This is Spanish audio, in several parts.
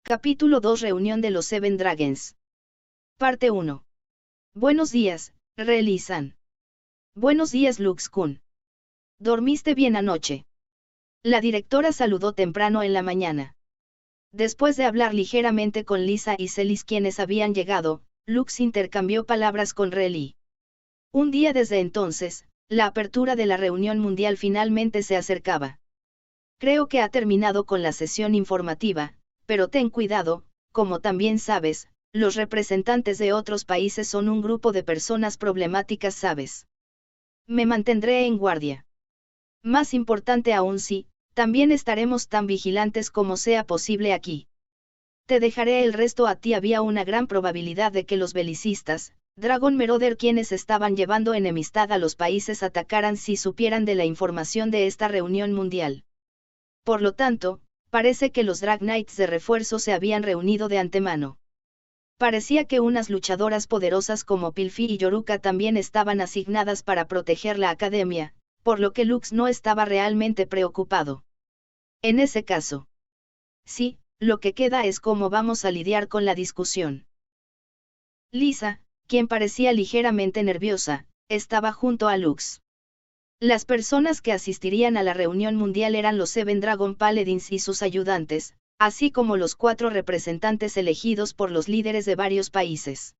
Capítulo 2 Reunión de los Seven Dragons. Parte 1. Buenos días, Rayleigh-san. Buenos días, Lux-kun. ¿Dormiste bien anoche? La directora saludó temprano en la mañana. Después de hablar ligeramente con Lisa y Celis quienes habían llegado, Lux intercambió palabras con Rayleigh. Un día desde entonces, la apertura de la reunión mundial finalmente se acercaba. Creo que ha terminado con la sesión informativa, pero ten cuidado, como también sabes, los representantes de otros países son un grupo de personas problemáticas, ¿sabes? Me mantendré en guardia. Más importante aún también estaremos tan vigilantes como sea posible aquí. Te dejaré el resto a ti. Había una gran probabilidad de que los belicistas, Dragon Marauder quienes estaban llevando enemistad a los países atacaran si supieran de la información de esta reunión mundial. Por lo tanto, parece que los Drag Knights de refuerzo se habían reunido de antemano. Parecía que unas luchadoras poderosas como Pilfi y Yoruka también estaban asignadas para proteger la academia, por lo que Lux no estaba realmente preocupado. En ese caso. Sí, lo que queda es cómo vamos a lidiar con la discusión. Lisa, quien parecía ligeramente nerviosa, estaba junto a Lux. Las personas que asistirían a la reunión mundial eran los Seven Dragon Paladins y sus ayudantes, así como los 4 representantes elegidos por los líderes de varios países.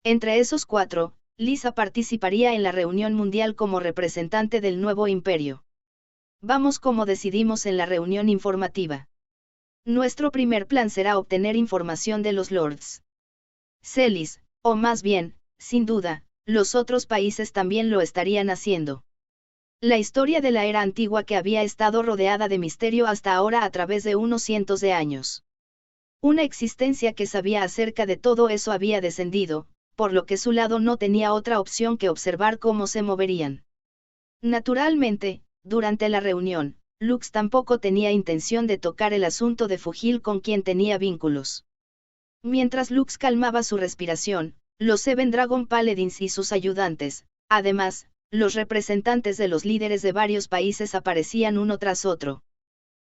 Entre esos 4, Lisa participaría en la reunión mundial como representante del nuevo imperio. Vamos como decidimos en la reunión informativa. Nuestro primer plan será obtener información de los Lords. Celis, o más bien, sin duda, los otros países también lo estarían haciendo. La historia de la era antigua que había estado rodeada de misterio hasta ahora a través de unos cientos de años. Una existencia que sabía acerca de todo eso había descendido, por lo que su lado no tenía otra opción que observar cómo se moverían. Naturalmente, durante la reunión, Lux tampoco tenía intención de tocar el asunto de Fugil con quien tenía vínculos. Mientras Lux calmaba su respiración, los Seven Dragon Paladins y sus ayudantes, además, los representantes de los líderes de varios países aparecían uno tras otro.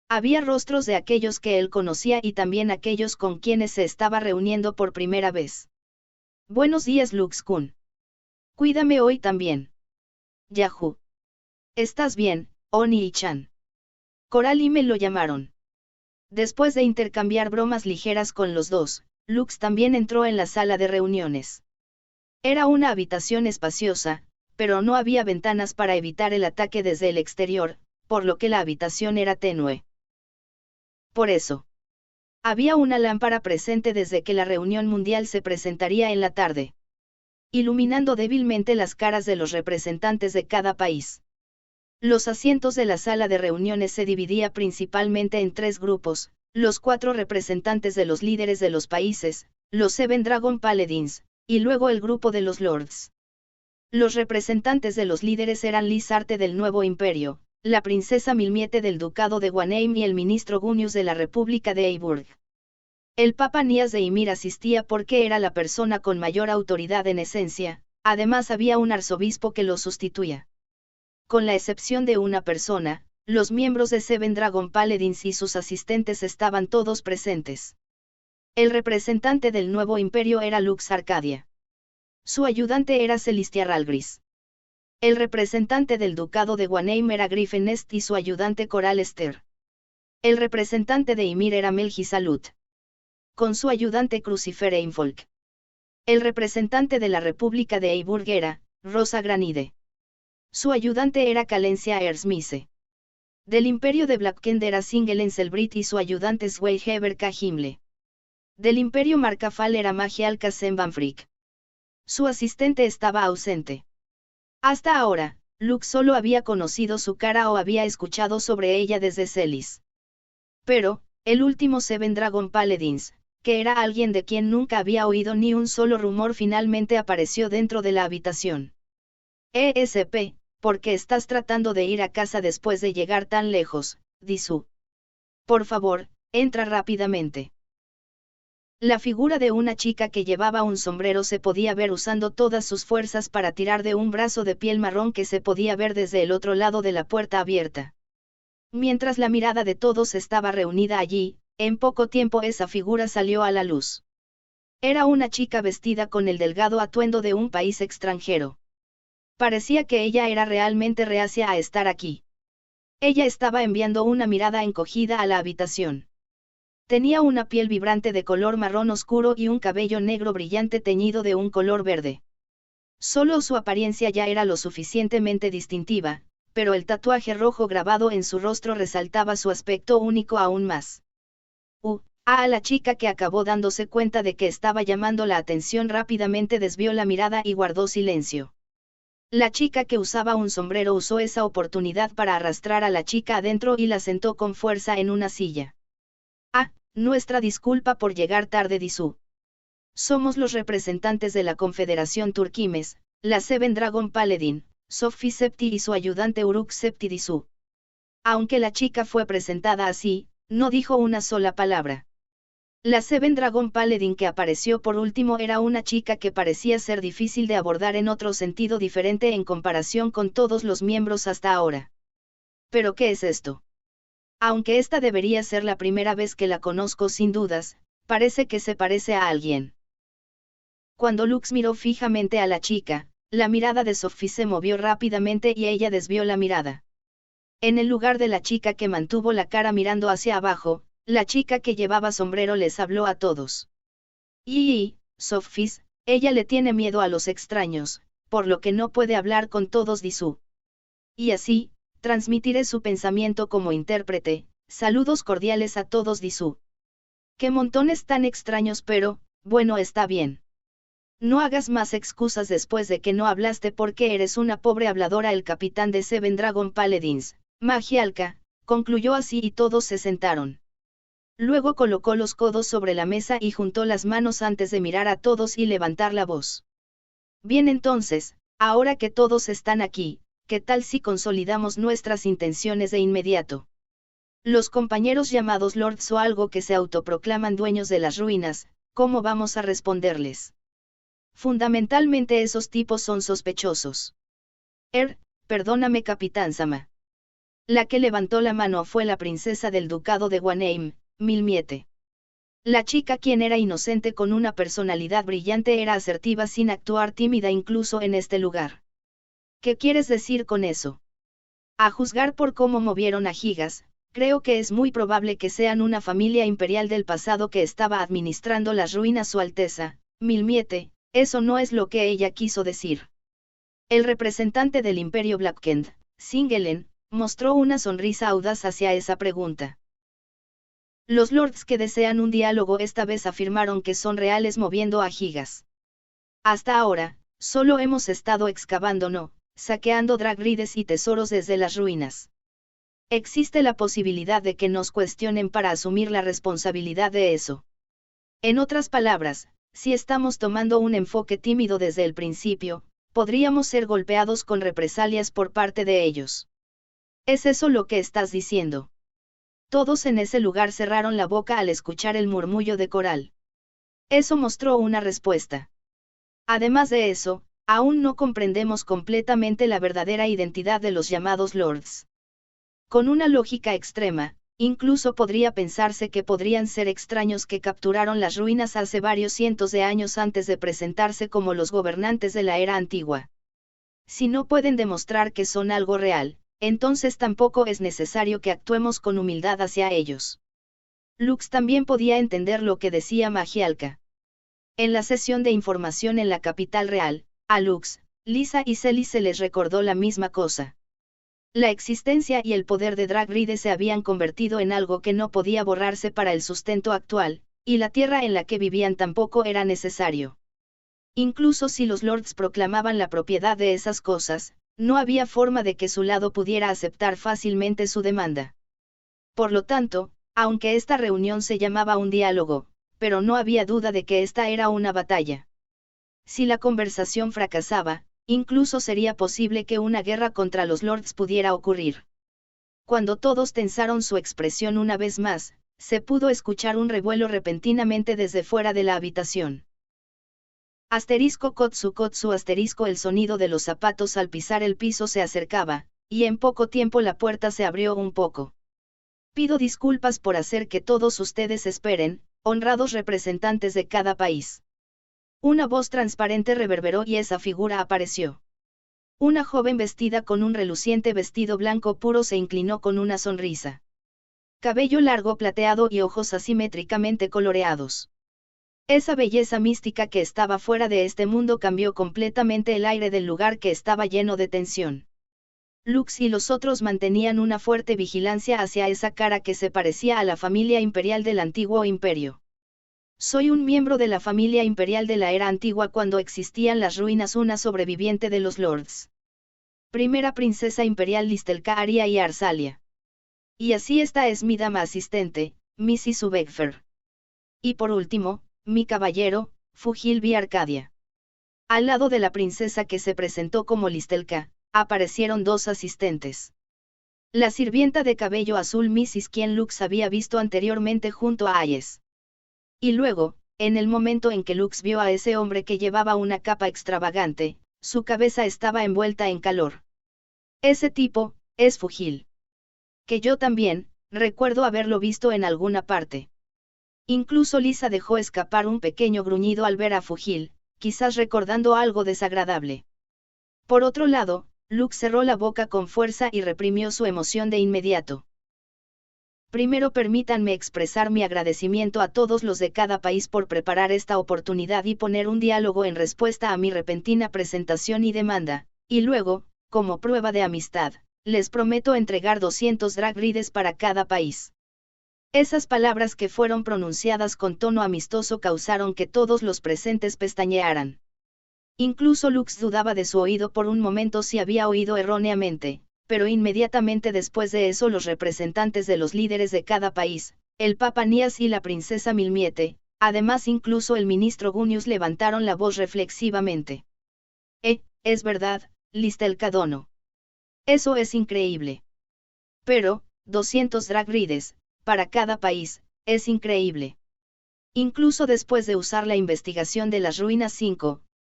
Había rostros de aquellos que él conocía y también aquellos con quienes se estaba reuniendo por primera vez. Buenos días, Lux-kun. Cuídame hoy también. Yahoo. ¿Estás bien, Oni-chan? Coral y me lo llamaron. Después de intercambiar bromas ligeras con los dos, Lux también entró en la sala de reuniones. Era una habitación espaciosa, pero no había ventanas para evitar el ataque desde el exterior, por lo que la habitación era tenue. Por eso, había una lámpara presente desde que la reunión mundial se presentaría en la tarde, iluminando débilmente las caras de los representantes de cada país. Los asientos de la sala de reuniones se dividía principalmente en 3 grupos, los 4 representantes de los líderes de los países, los Seven Dragon Paladins, y luego el grupo de los Lords. Los representantes de los líderes eran Lizarte del Nuevo Imperio, la princesa Milmiete del Ducado de Guaneim y el ministro Gunius de la República de Eiburg. El Papa Nías de Ymir asistía porque era la persona con mayor autoridad en esencia, además había un arzobispo que lo sustituía. Con la excepción de una persona, los miembros de Seven Dragon Paladins y sus asistentes estaban todos presentes. El representante del Nuevo Imperio era Lux Arcadia. Su ayudante era Celestia Ralgris. El representante del Ducado de Guaneim era Griffin Est y su ayudante Coral Esther. El representante de Ymir era Melgisalut, con su ayudante Crucifer Einfolk. El representante de la República de Eiburg era Rosa Granide. Su ayudante era Calencia Ersmise. Del Imperio de Blackend era Singelen Selbrit y su ayudante Sweiheber K. Himle. Del Imperio Markafal era Magial Kassen Banfrick. Su asistente estaba ausente. Hasta ahora, Lux solo había conocido su cara o había escuchado sobre ella desde Celis. Pero, el último Seven Dragon Paladins, que era alguien de quien nunca había oído ni un solo rumor, finalmente apareció dentro de la habitación. ESP, ¿por qué estás tratando de ir a casa después de llegar tan lejos, Disu? Por favor, entra rápidamente. La figura de una chica que llevaba un sombrero se podía ver usando todas sus fuerzas para tirar de un brazo de piel marrón que se podía ver desde el otro lado de la puerta abierta. Mientras la mirada de todos estaba reunida allí, en poco tiempo esa figura salió a la luz. Era una chica vestida con el delgado atuendo de un país extranjero. Parecía que ella era realmente reacia a estar aquí. Ella estaba enviando una mirada encogida a la habitación. Tenía una piel vibrante de color marrón oscuro y un cabello negro brillante teñido de un color verde. Solo su apariencia ya era lo suficientemente distintiva, pero el tatuaje rojo grabado en su rostro resaltaba su aspecto único aún más. A la chica, que acabó dándose cuenta de que estaba llamando la atención, rápidamente desvió la mirada y guardó silencio. La chica que usaba un sombrero usó esa oportunidad para arrastrar a la chica adentro y la sentó con fuerza en una silla. Nuestra disculpa por llegar tarde, Disu. Somos los representantes de la Confederación Turquimes, la Seven Dragon Paladin, Sophie Septi y su ayudante Uruk Septi Disu. Aunque la chica fue presentada así, no dijo una sola palabra. La Seven Dragon Paladin que apareció por último era una chica que parecía ser difícil de abordar en otro sentido diferente en comparación con todos los miembros hasta ahora. ¿Pero qué es esto? Aunque esta debería ser la primera vez que la conozco sin dudas, parece que se parece a alguien. Cuando Lux miró fijamente a la chica, la mirada de Sophie se movió rápidamente y ella desvió la mirada. En el lugar de la chica que mantuvo la cara mirando hacia abajo, la chica que llevaba sombrero les habló a todos. Sophie, ella le tiene miedo a los extraños, por lo que no puede hablar con todos, Disu. Y así, transmitiré su pensamiento como intérprete. Saludos cordiales a todos, Disu. Qué montones tan extraños, pero, bueno, está bien. No hagas más excusas después de que no hablaste porque eres una pobre habladora. El capitán de Seven Dragon Paladins, Magialka, concluyó así y todos se sentaron. Luego colocó los codos sobre la mesa y juntó las manos antes de mirar a todos y levantar la voz. Bien, entonces, ahora que todos están aquí, ¿qué tal si consolidamos nuestras intenciones de inmediato? Los compañeros llamados Lords o algo que se autoproclaman dueños de las ruinas, ¿cómo vamos a responderles? Fundamentalmente esos tipos son sospechosos. Perdóname, Capitán Sama. La que levantó la mano fue la princesa del ducado de Guaneim, Milmiete. La chica, quien era inocente con una personalidad brillante, era asertiva sin actuar tímida incluso en este lugar. ¿Qué quieres decir con eso? A juzgar por cómo movieron a Gigas, creo que es muy probable que sean una familia imperial del pasado que estaba administrando las ruinas. Su Alteza, Milmiete, eso no es lo que ella quiso decir. El representante del Imperio Blackend, Singelen, mostró una sonrisa audaz hacia esa pregunta. Los lords que desean un diálogo esta vez afirmaron que son reales moviendo a Gigas. Hasta ahora, solo hemos estado excavando, saqueando dragrides y tesoros desde las ruinas. Existe la posibilidad de que nos cuestionen para asumir la responsabilidad de eso. En otras palabras, si estamos tomando un enfoque tímido desde el principio, podríamos ser golpeados con represalias por parte de ellos. ¿Es eso lo que estás diciendo? Todos en ese lugar cerraron la boca al escuchar el murmullo de Coral. Eso mostró una respuesta. Además de eso, aún no comprendemos completamente la verdadera identidad de los llamados Lords. Con una lógica extrema, incluso podría pensarse que podrían ser extraños que capturaron las ruinas hace varios cientos de años antes de presentarse como los gobernantes de la era antigua. Si no pueden demostrar que son algo real, entonces tampoco es necesario que actuemos con humildad hacia ellos. Lux también podía entender lo que decía Magialka. En la sesión de información en la capital real, a Lux, Lisa y Selly se les recordó la misma cosa. La existencia y el poder de Dragride se habían convertido en algo que no podía borrarse para el sustento actual, y la tierra en la que vivían tampoco era necesario. Incluso si los lords proclamaban la propiedad de esas cosas, no había forma de que su lado pudiera aceptar fácilmente su demanda. Por lo tanto, aunque esta reunión se llamaba un diálogo, pero no había duda de que esta era una batalla. Si la conversación fracasaba, incluso sería posible que una guerra contra los lords pudiera ocurrir. Cuando todos tensaron su expresión una vez más, se pudo escuchar un revuelo repentinamente desde fuera de la habitación. Kotsu kotsu el sonido de los zapatos al pisar el piso se acercaba, y en poco tiempo la puerta se abrió un poco. Pido disculpas por hacer que todos ustedes esperen, honrados representantes de cada país. Una voz transparente reverberó y esa figura apareció. Una joven vestida con un reluciente vestido blanco puro se inclinó con una sonrisa. Cabello largo plateado y ojos asimétricamente coloreados. Esa belleza mística que estaba fuera de este mundo cambió completamente el aire del lugar que estaba lleno de tensión. Lux y los otros mantenían una fuerte vigilancia hacia esa cara que se parecía a la familia imperial del antiguo imperio. Soy un miembro de la familia imperial de la era antigua cuando existían las ruinas, una sobreviviente de los Lords. Primera princesa imperial Listelka Aria y Arsalia. Y así esta es mi dama asistente, Mrs. Ubegfer. Y por último, mi caballero, Fugilby Arcadia. Al lado de la princesa que se presentó como Listelka, aparecieron dos asistentes. La sirvienta de cabello azul Mrs. quien Lux había visto anteriormente junto a Ayes. Y luego, en el momento en que Lux vio a ese hombre que llevaba una capa extravagante, su cabeza estaba envuelta en calor. Ese tipo, es Fugil. Que yo también, recuerdo haberlo visto en alguna parte. Incluso Lisa dejó escapar un pequeño gruñido al ver a Fugil, quizás recordando algo desagradable. Por otro lado, Lux cerró la boca con fuerza y reprimió su emoción de inmediato. Primero permítanme expresar mi agradecimiento a todos los de cada país por preparar esta oportunidad y poner un diálogo en respuesta a mi repentina presentación y demanda, y luego, como prueba de amistad, les prometo entregar 200 drag rides para cada país. Esas palabras que fueron pronunciadas con tono amistoso causaron que todos los presentes pestañearan. Incluso Lux dudaba de su oído por un momento si había oído erróneamente, pero inmediatamente después de eso los representantes de los líderes de cada país, el Papa Nías y la princesa Milmiete, además incluso el ministro Gunius levantaron la voz reflexivamente. Es verdad, Listelka Dono. Eso es increíble. Pero, 200 drag rides, para cada país, es increíble. Incluso después de usar la investigación de las ruinas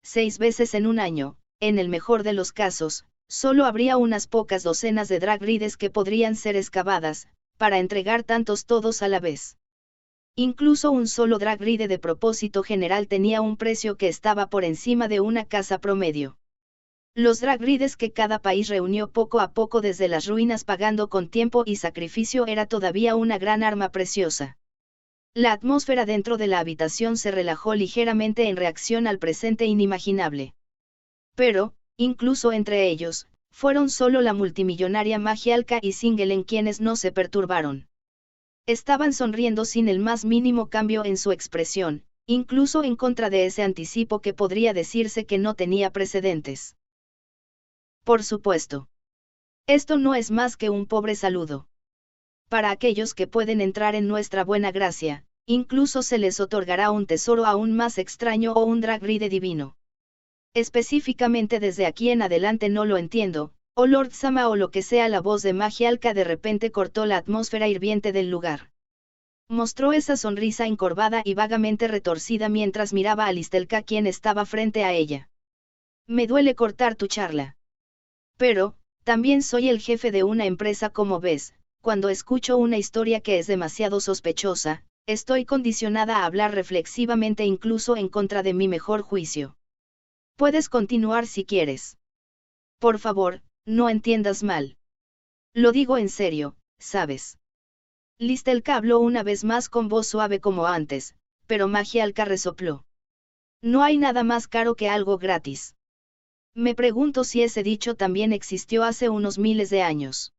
6 veces en un año, en el mejor de los casos, solo habría unas pocas docenas de drag rides que podrían ser excavadas, para entregar tantos todos a la vez. Incluso un solo drag ride de propósito general tenía un precio que estaba por encima de una casa promedio. Los drag rides que cada país reunió poco a poco desde las ruinas pagando con tiempo y sacrificio era todavía una gran arma preciosa. La atmósfera dentro de la habitación se relajó ligeramente en reacción al presente inimaginable. Pero, incluso entre ellos, fueron solo la multimillonaria Magialka y Singelen quienes no se perturbaron. Estaban sonriendo sin el más mínimo cambio en su expresión, incluso en contra de ese anticipo que podría decirse que no tenía precedentes. Por supuesto. Esto no es más que un pobre saludo. Para aquellos que pueden entrar en nuestra buena gracia, incluso se les otorgará un tesoro aún más extraño o un drag ride divino. Específicamente desde aquí en adelante no lo entiendo, o Lord Sama o lo que sea. La voz de Magialka de repente cortó la atmósfera hirviente del lugar. Mostró esa sonrisa encorvada y vagamente retorcida mientras miraba a Listelka quien estaba frente a ella. Me duele cortar tu charla. Pero, también soy el jefe de una empresa como ves, cuando escucho una historia que es demasiado sospechosa, estoy condicionada a hablar reflexivamente incluso en contra de mi mejor juicio. Puedes continuar si quieres. Por favor, no entiendas mal. Lo digo en serio, ¿sabes? Listelka habló una vez más con voz suave como antes, pero Magialka resopló. No hay nada más caro que algo gratis. Me pregunto si ese dicho también existió hace unos miles de años.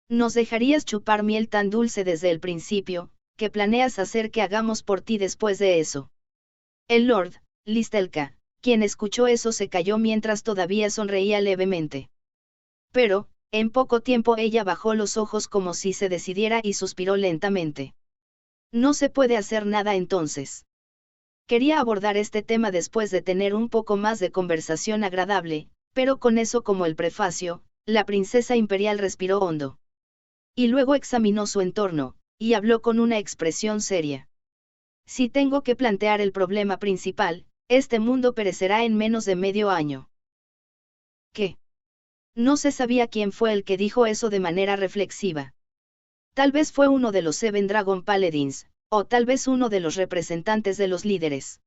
¿Nos dejarías chupar miel tan dulce desde el principio? ¿Qué planeas hacer que hagamos por ti después de eso? El Lord, Listelka, quien escuchó eso se calló mientras todavía sonreía levemente. Pero, en poco tiempo ella bajó los ojos como si se decidiera y suspiró lentamente. No se puede hacer nada entonces. Quería abordar este tema después de tener un poco más de conversación agradable, pero con eso como el prefacio, la princesa imperial respiró hondo. Y luego examinó su entorno, y habló con una expresión seria. Si tengo que plantear el problema principal, este mundo perecerá en menos de medio año. ¿Qué? No se sabía quién fue el que dijo eso de manera reflexiva. Tal vez fue uno de los Seven Dragon Paladins, o tal vez uno de los representantes de los líderes.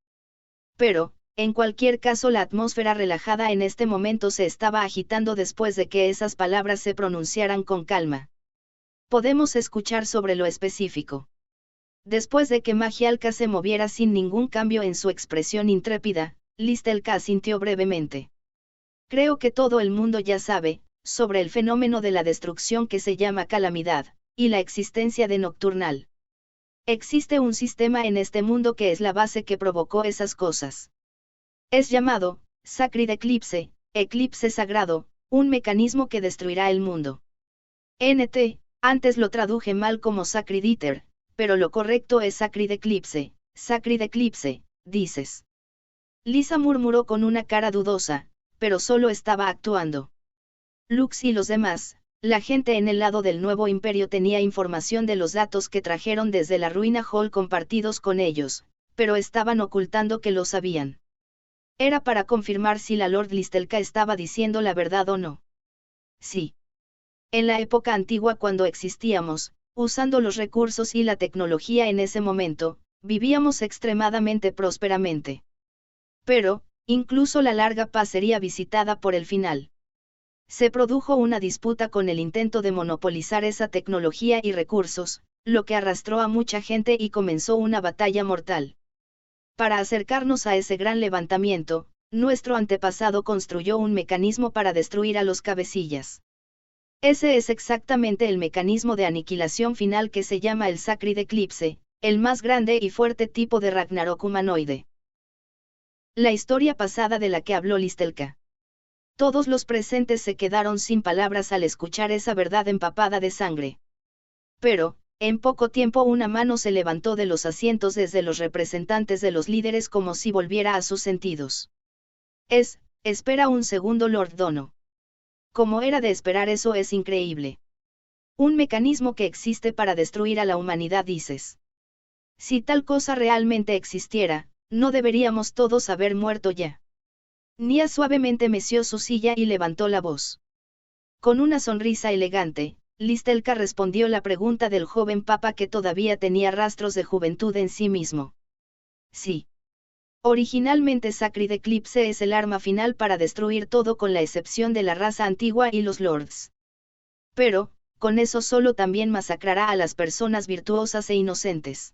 Pero, en cualquier caso, la atmósfera relajada en este momento se estaba agitando después de que esas palabras se pronunciaran con calma. Podemos escuchar sobre lo específico. Después de que Magialka se moviera sin ningún cambio en su expresión intrépida, Listelka asintió brevemente. Creo que todo el mundo ya sabe, sobre el fenómeno de la destrucción que se llama calamidad, y la existencia de Nocturnal. Existe un sistema en este mundo que es la base que provocó esas cosas. Es llamado, Sacred Eclipse, eclipse sagrado, un mecanismo que destruirá el mundo. Antes lo traduje mal como Sacred Eater, pero lo correcto es Sacred Eclipse, dices. Lisa murmuró con una cara dudosa, pero solo estaba actuando. Lux y los demás, la gente en el lado del nuevo imperio tenía información de los datos que trajeron desde la ruina Hall compartidos con ellos, pero estaban ocultando que lo sabían. Era para confirmar si la Lord Listelka estaba diciendo la verdad o no. Sí. En la época antigua cuando existíamos, usando los recursos y la tecnología en ese momento, vivíamos extremadamente prósperamente. Pero, incluso la larga paz sería visitada por el final. Se produjo una disputa con el intento de monopolizar esa tecnología y recursos, lo que arrastró a mucha gente y comenzó una batalla mortal. Para acercarnos a ese gran levantamiento, nuestro antepasado construyó un mecanismo para destruir a los cabecillas. Ese es exactamente el mecanismo de aniquilación final que se llama el Sacred Eclipse, el más grande y fuerte tipo de Ragnarok humanoide. La historia pasada de la que habló Listelka. Todos los presentes se quedaron sin palabras al escuchar esa verdad empapada de sangre. Pero, en poco tiempo una mano se levantó de los asientos desde los representantes de los líderes como si volviera a sus sentidos. Espera un segundo, Lord Dono. Como era de esperar, eso es increíble. Un mecanismo que existe para destruir a la humanidad, dices. Si tal cosa realmente existiera, no deberíamos todos haber muerto ya. Nia suavemente meció su silla y levantó la voz. Con una sonrisa elegante, Listelka respondió la pregunta del joven papa que todavía tenía rastros de juventud en sí mismo. Sí. Originalmente Sacred Eclipse es el arma final para destruir todo con la excepción de la raza antigua y los lords. Pero, con eso solo también masacrará a las personas virtuosas e inocentes.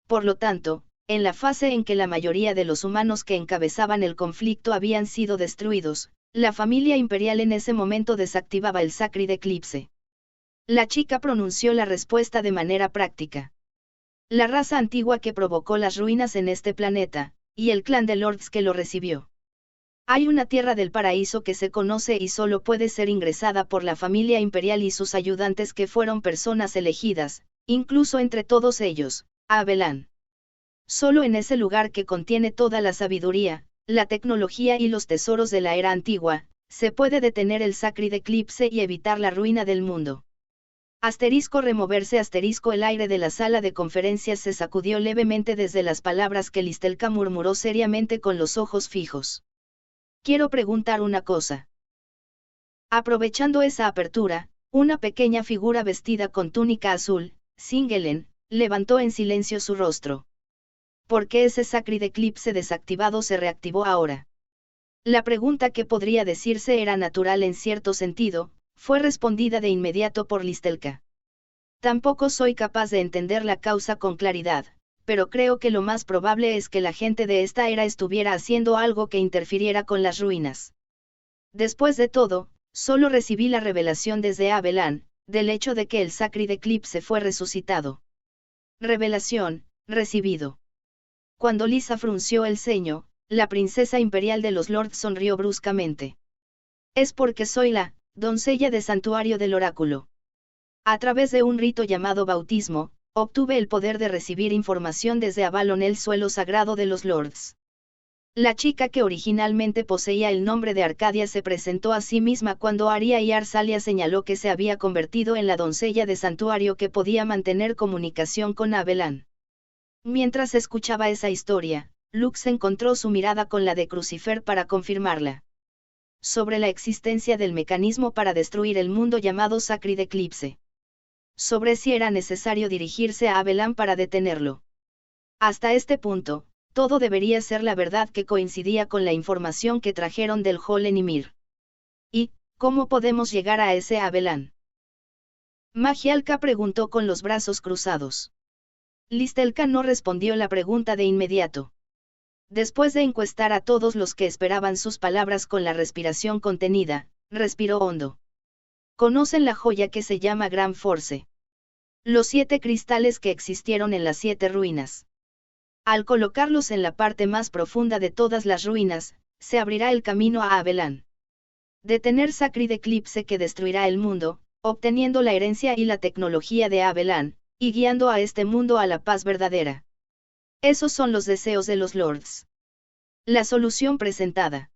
Por lo tanto, en la fase en que la mayoría de los humanos que encabezaban el conflicto habían sido destruidos, la familia imperial en ese momento desactivaba el Sacred Eclipse. La chica pronunció la respuesta de manera práctica. La raza antigua que provocó las ruinas en este planeta, y el clan de lords que lo recibió. Hay una tierra del paraíso que se conoce y solo puede ser ingresada por la familia imperial y sus ayudantes que fueron personas elegidas, incluso entre todos ellos, Abelán. Solo en ese lugar que contiene toda la sabiduría, la tecnología y los tesoros de la era antigua, se puede detener el Sacred Eclipse y evitar la ruina del mundo. Removerse el aire de la sala de conferencias se sacudió levemente desde las palabras que Listelka murmuró seriamente con los ojos fijos. Quiero preguntar una cosa. Aprovechando esa apertura, una pequeña figura vestida con túnica azul, Singelen, levantó en silencio su rostro. ¿Por qué ese Sacred Eclipse desactivado se reactivó ahora? La pregunta, que podría decirse era natural en cierto sentido, fue respondida de inmediato por Listelka. Tampoco soy capaz de entender la causa con claridad, pero creo que lo más probable es que la gente de esta era estuviera haciendo algo que interfiriera con las ruinas. Después de todo, solo recibí la revelación desde Abelán, del hecho de que el Sacred Eclipse fue resucitado. Revelación, recibido. Cuando Lisa frunció el ceño, la princesa imperial de los lords sonrió bruscamente. Es porque soy la doncella de santuario del oráculo. A través de un rito llamado bautismo, obtuve el poder de recibir información desde Avalon, el suelo sagrado de los lords. La chica que originalmente poseía el nombre de Arcadia se presentó a sí misma cuando Aria y Arsalia señaló que se había convertido en la doncella de santuario que podía mantener comunicación con Abelán. Mientras escuchaba esa historia, Lux encontró su mirada con la de Crucifer para confirmarla. Sobre la existencia del mecanismo para destruir el mundo llamado Sacred Eclipse. sobre si era necesario dirigirse a Abelan para detenerlo. Hasta este punto, todo debería ser la verdad que coincidía con la información que trajeron del Hol Ymir. ¿Y cómo podemos llegar a ese Abelan? Magialka preguntó con los brazos cruzados. Listelka no respondió la pregunta de inmediato. Después de encuestar a todos los que esperaban sus palabras con la respiración contenida, respiró hondo. Conocen la joya que se llama Gran Force. Los 7 cristales que existieron en las 7 ruinas. Al colocarlos en la parte más profunda de todas las ruinas, se abrirá el camino a Abelan. Detener Sacred Eclipse que destruirá el mundo, obteniendo la herencia y la tecnología de Abelan, y guiando a este mundo a la paz verdadera. Esos son los deseos de los Lords. La solución presentada.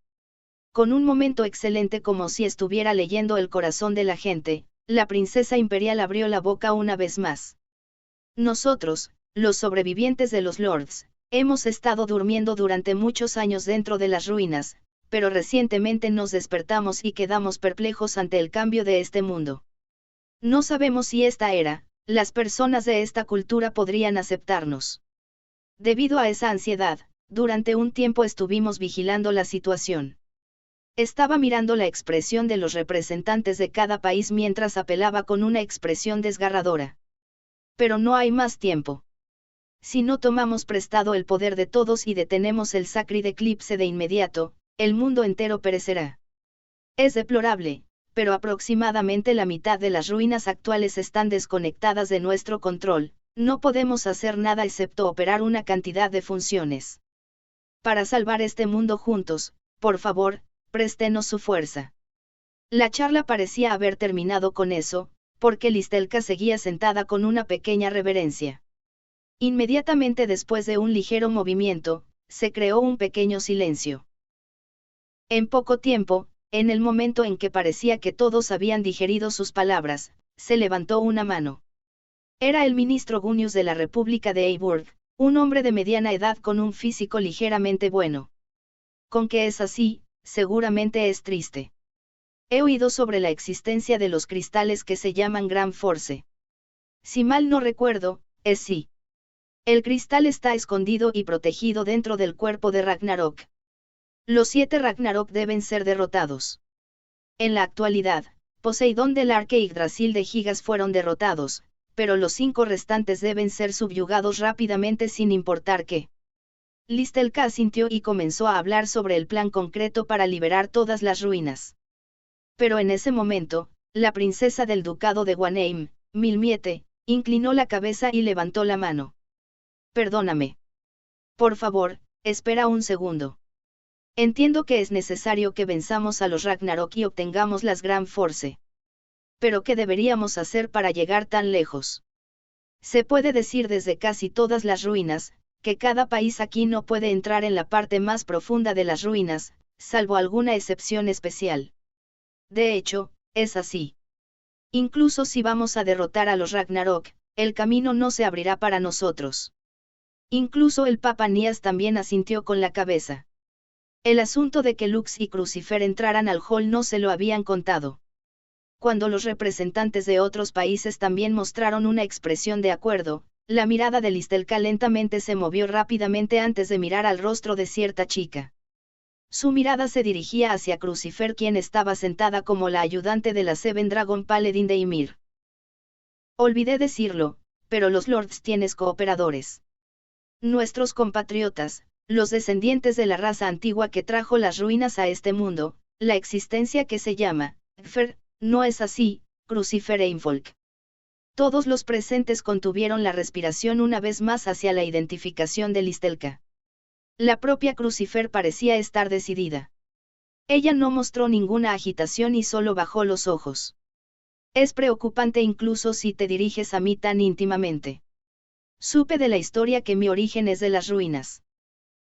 Con un momento excelente como si estuviera leyendo el corazón de la gente, la princesa imperial abrió la boca una vez más. Nosotros, los sobrevivientes de los Lords, hemos estado durmiendo durante muchos años dentro de las ruinas, pero recientemente nos despertamos y quedamos perplejos ante el cambio de este mundo. No sabemos si esta era, las personas de esta cultura podrían aceptarnos. Debido a esa ansiedad, durante un tiempo estuvimos vigilando la situación. Estaba mirando la expresión de los representantes de cada país mientras apelaba con una expresión desgarradora. Pero no hay más tiempo. Si no tomamos prestado el poder de todos y detenemos el Sacred Eclipse de inmediato, el mundo entero perecerá. Es deplorable, pero aproximadamente la mitad de las ruinas actuales están desconectadas de nuestro control, no podemos hacer nada excepto operar una cantidad de funciones. Para salvar este mundo juntos, por favor, préstenos su fuerza. La charla parecía haber terminado con eso, porque Listelka seguía sentada con una pequeña reverencia. Inmediatamente después de un ligero movimiento, se creó un pequeño silencio. En poco tiempo, en el momento en que parecía que todos habían digerido sus palabras, se levantó una mano. Era el ministro Gunius de la República de Eiburg, un hombre de mediana edad con un físico ligeramente bueno. Con que es así, seguramente es triste. He oído sobre la existencia de los cristales que se llaman Gran Force. Si mal no recuerdo, es sí. El cristal está escondido y protegido dentro del cuerpo de Ragnarok. Los 7 Ragnarok deben ser derrotados. En la actualidad, Poseidón del Arque y Yggdrasil de Gigas fueron derrotados, pero los 5 restantes deben ser subyugados rápidamente sin importar qué. Listelka asintió y comenzó a hablar sobre el plan concreto para liberar todas las ruinas. Pero en ese momento, la princesa del ducado de Guanheim, Milmiete, inclinó la cabeza y levantó la mano. Perdóname. Por favor, espera un segundo. Entiendo que es necesario que venzamos a los Ragnarok y obtengamos las Gran Force. Pero ¿qué deberíamos hacer para llegar tan lejos? Se puede decir desde casi todas las ruinas, que cada país aquí no puede entrar en la parte más profunda de las ruinas, salvo alguna excepción especial. De hecho, es así. Incluso si vamos a derrotar a los Ragnarok, el camino no se abrirá para nosotros. Incluso el Papa Nías también asintió con la cabeza. El asunto de que Lux y Crucifer entraran al hall no se lo habían contado. Cuando los representantes de otros países también mostraron una expresión de acuerdo, la mirada de Listelka lentamente se movió rápidamente antes de mirar al rostro de cierta chica. Su mirada se dirigía hacia Crucifer, quien estaba sentada como la ayudante de la Seven Dragon Paladin de Ymir. Olvidé decirlo, pero los Lords tienen cooperadores. Nuestros compatriotas, los descendientes de la raza antigua que trajo las ruinas a este mundo, la existencia que se llama, Fer, no es así, Crucifer Einfolk. Todos los presentes contuvieron la respiración una vez más hacia la identificación de Listelka. La propia Crucifer parecía estar decidida. Ella no mostró ninguna agitación y solo bajó los ojos. Es preocupante incluso si te diriges a mí tan íntimamente. Supe de la historia que mi origen es de las ruinas.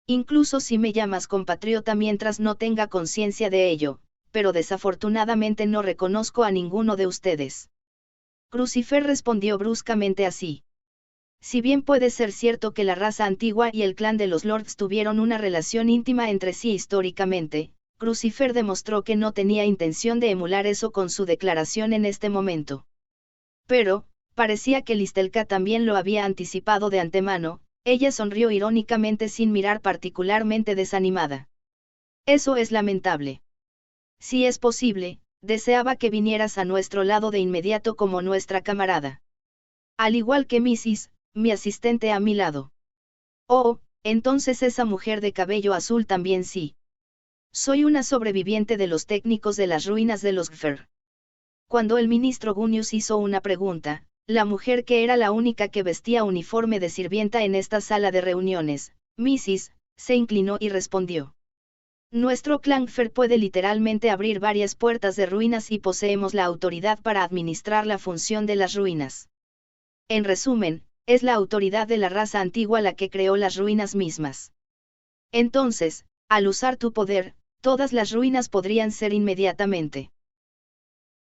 Incluso si me llamas compatriota mientras no tenga conciencia de ello, pero desafortunadamente no reconozco a ninguno de ustedes. Crucifer respondió bruscamente así. Si bien puede ser cierto que la raza antigua y el clan de los Lords tuvieron una relación íntima entre sí históricamente, Crucifer demostró que no tenía intención de emular eso con su declaración en este momento. Pero, Parecía que Listelka también lo había anticipado de antemano. Ella sonrió irónicamente sin mirar particularmente desanimada. Eso es lamentable. Si es posible, deseaba que vinieras a nuestro lado de inmediato como nuestra camarada. Al igual que Mrs., mi asistente a mi lado. Oh, entonces esa mujer de cabello azul también sí. Soy una sobreviviente de los técnicos de las ruinas de los Gfer. Cuando el ministro Gunius hizo una pregunta, la mujer que era la única que vestía uniforme de sirvienta en esta sala de reuniones, Mrs., se inclinó y respondió. Nuestro clan Gfer puede literalmente abrir varias puertas de ruinas y poseemos la autoridad para administrar la función de las ruinas. En resumen, es la autoridad de la raza antigua la que creó las ruinas mismas. Entonces, al usar tu poder, todas las ruinas podrían ser inmediatamente.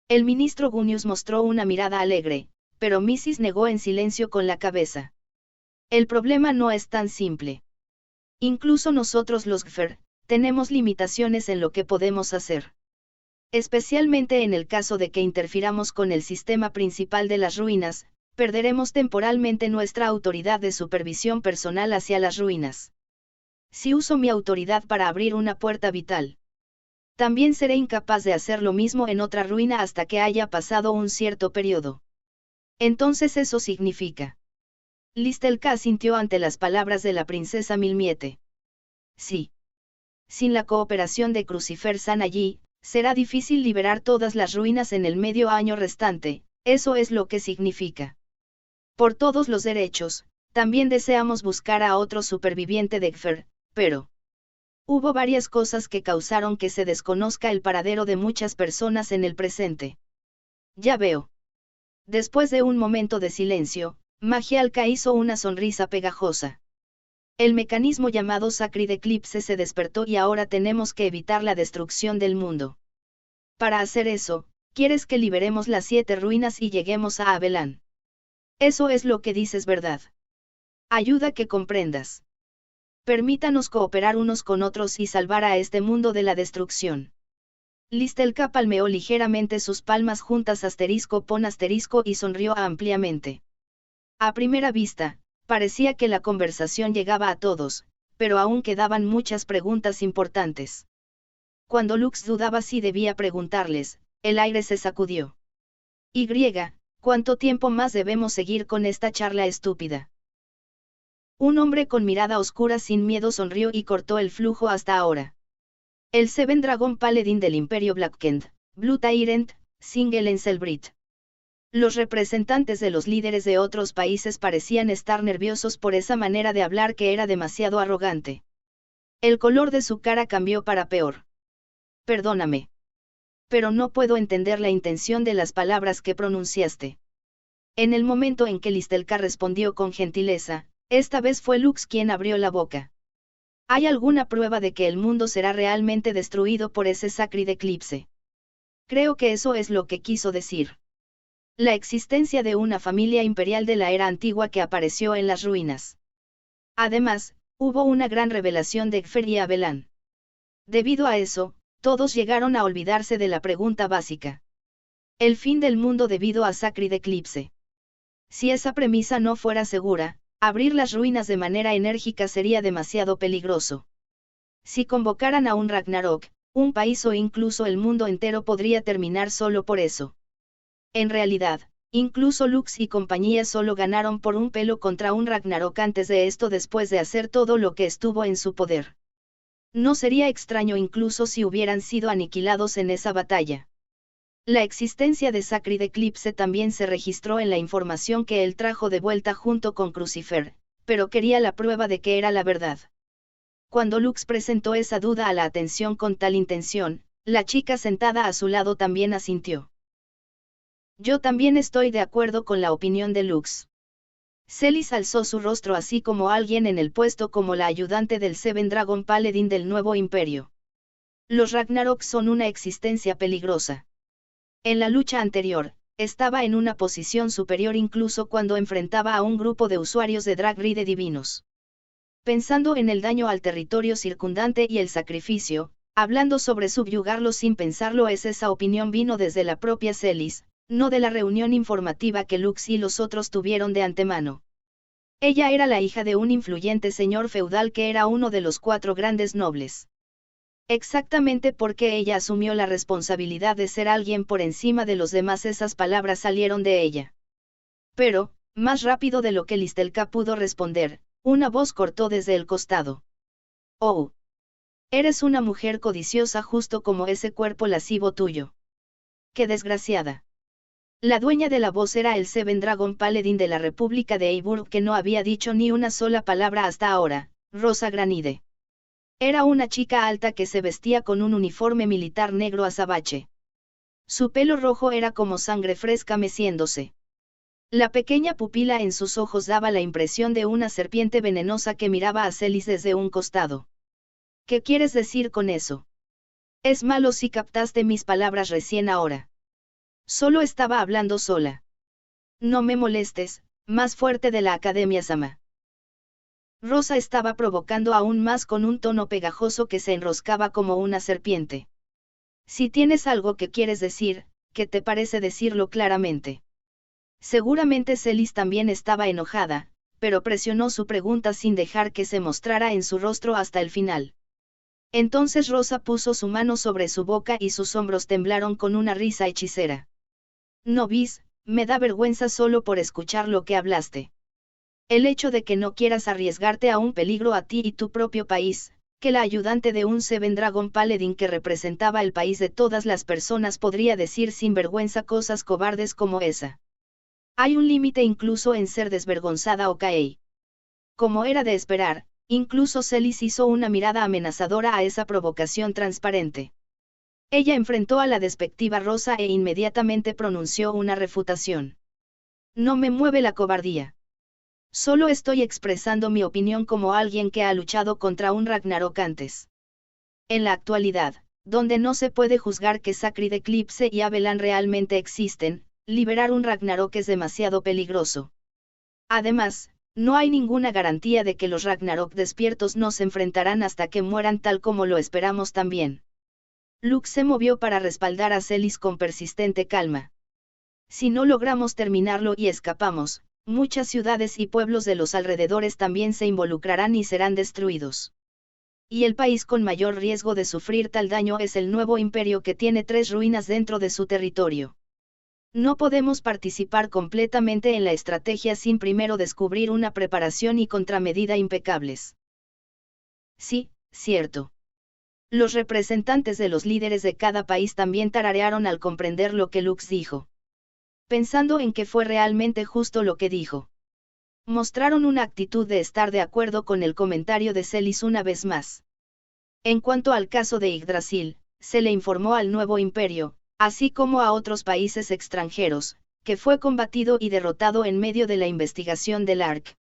El ministro Gunius mostró una mirada alegre, pero Mrs. negó en silencio con la cabeza. El problema no es tan simple. Incluso nosotros los Gfer, tenemos limitaciones en lo que podemos hacer. Especialmente en el caso de que interfiramos con el sistema principal de las ruinas, perderemos temporalmente nuestra autoridad de supervisión personal hacia las ruinas. Si uso mi autoridad para abrir una puerta vital, también seré incapaz de hacer lo mismo en otra ruina hasta que haya pasado un cierto periodo. Entonces eso significa. Listelka asintió ante las palabras de la princesa Milmiete. Sí. Sin la cooperación de Crucifer San allí, será difícil liberar todas las ruinas en el medio año restante, eso es lo que significa. Por todos los derechos, también deseamos buscar a otro superviviente de Gfer, pero hubo varias cosas que causaron que se desconozca el paradero de muchas personas en el presente. Ya veo. Después de un momento de silencio, Magialka hizo una sonrisa pegajosa. El mecanismo llamado Sacred Eclipse se despertó y ahora tenemos que evitar la destrucción del mundo. Para hacer eso, quieres que liberemos las 7 ruinas y lleguemos a Abelan. Eso es lo que dices, ¿verdad? Ayuda que comprendas. Permítanos cooperar unos con otros y salvar a este mundo de la destrucción. Listelka palmeó ligeramente sus palmas juntas *pon* y sonrió ampliamente. A primera vista, parecía que la conversación llegaba a todos, pero aún quedaban muchas preguntas importantes. Cuando Lux dudaba si debía preguntarles, el aire se sacudió. Y, ¿cuánto tiempo más debemos seguir con esta charla estúpida? Un hombre con mirada oscura sin miedo sonrió y cortó el flujo hasta ahora. El Seven Dragon Paladin del Imperio Blackend, Blue Tyrant, Single en Selbrit. Los representantes de los líderes de otros países parecían estar nerviosos por esa manera de hablar que era demasiado arrogante. El color de su cara cambió para peor. Perdóname. Pero no puedo entender la intención de las palabras que pronunciaste. En el momento en que Listelka respondió con gentileza, esta vez fue Lux quien abrió la boca. ¿Hay alguna prueba de que el mundo será realmente destruido por ese Sacred Eclipse? Creo que eso es lo que quiso decir. La existencia de una familia imperial de la era antigua que apareció en las ruinas. Además, hubo una gran revelación de Gfer y Abelan. Debido a eso, todos llegaron a olvidarse de la pregunta básica. El fin del mundo debido a Sacred Eclipse. Si esa premisa no fuera segura, abrir las ruinas de manera enérgica sería demasiado peligroso. Si convocaran a un Ragnarok, un país o incluso el mundo entero podría terminar solo por eso. En realidad, incluso Lux y compañía solo ganaron por un pelo contra un Ragnarok antes de esto después de hacer todo lo que estuvo en su poder. No sería extraño incluso si hubieran sido aniquilados en esa batalla. La existencia de Sacred Eclipse también se registró en la información que él trajo de vuelta junto con Crucifer, pero quería la prueba de que era la verdad. Cuando Lux presentó esa duda a la atención con tal intención, la chica sentada a su lado también asintió. Yo también estoy de acuerdo con la opinión de Lux. Celis alzó su rostro así como alguien en el puesto como la ayudante del Seven Dragon Paladin del nuevo imperio. Los Ragnarok son una existencia peligrosa. En la lucha anterior, estaba en una posición superior incluso cuando enfrentaba a un grupo de usuarios de Drag-Ride divinos. Pensando en el daño al territorio circundante y el sacrificio, hablando sobre subyugarlo sin pensarlo esa opinión vino desde la propia Celis, no de la reunión informativa que Lux y los otros tuvieron de antemano. Ella era la hija de un influyente señor feudal que era uno de los 4 grandes nobles. Exactamente porque ella asumió la responsabilidad de ser alguien por encima de los demás, esas palabras salieron de ella. Pero, más rápido de lo que Listelka pudo responder, una voz cortó desde el costado. «Oh. Eres una mujer codiciosa justo como ese cuerpo lascivo tuyo. ¡Qué desgraciada!». La dueña de la voz era el Seven Dragon Paladin de la República de Eiburg, que no había dicho ni una sola palabra hasta ahora, Rosa Granide. Era una chica alta que se vestía con un uniforme militar negro azabache. Su pelo rojo era como sangre fresca meciéndose. La pequeña pupila en sus ojos daba la impresión de una serpiente venenosa que miraba a Celis desde un costado. «¿Qué quieres decir con eso? Es malo si captaste mis palabras recién ahora». Solo estaba hablando sola. «No me molestes», más fuerte de la Academia Sama. Rosa estaba provocando aún más con un tono pegajoso que se enroscaba como una serpiente. «Si tienes algo que quieres decir, ¿qué te parece decirlo claramente?». Seguramente Celis también estaba enojada, pero presionó su pregunta sin dejar que se mostrara en su rostro hasta el final. Entonces Rosa puso su mano sobre su boca y sus hombros temblaron con una risa hechicera. «No vis, me da vergüenza solo por escuchar lo que hablaste. El hecho de que no quieras arriesgarte a un peligro a ti y tu propio país, que la ayudante de un Seven Dragon Paladin que representaba el país de todas las personas podría decir sin vergüenza cosas cobardes como esa. Hay un límite incluso en ser desvergonzada, ¿ok?». Como era de esperar, incluso Celis hizo una mirada amenazadora a esa provocación transparente. Ella enfrentó a la despectiva Rosa e inmediatamente pronunció una refutación. «No me mueve la cobardía. Solo estoy expresando mi opinión como alguien que ha luchado contra un Ragnarok antes. En la actualidad, donde no se puede juzgar que Sacred Eclipse y Abelan realmente existen, liberar un Ragnarok es demasiado peligroso. Además, no hay ninguna garantía de que los Ragnarok despiertos no se enfrentarán hasta que mueran, tal como lo esperamos también». Lux se movió para respaldar a Celis con persistente calma. «Si no logramos terminarlo y escapamos, muchas ciudades y pueblos de los alrededores también se involucrarán y serán destruidos. Y el país con mayor riesgo de sufrir tal daño es el nuevo imperio, que tiene 3 ruinas dentro de su territorio. No podemos participar completamente en la estrategia sin primero descubrir una preparación y contramedida impecables». «Sí, cierto». Los representantes de los líderes de cada país también tararearon al comprender lo que Lux dijo. Pensando en que fue realmente justo lo que dijo. Mostraron una actitud de estar de acuerdo con el comentario de Celis una vez más. En cuanto al caso de Yggdrasil, se le informó al nuevo imperio, así como a otros países extranjeros, que fue combatido y derrotado en medio de la investigación del Ark.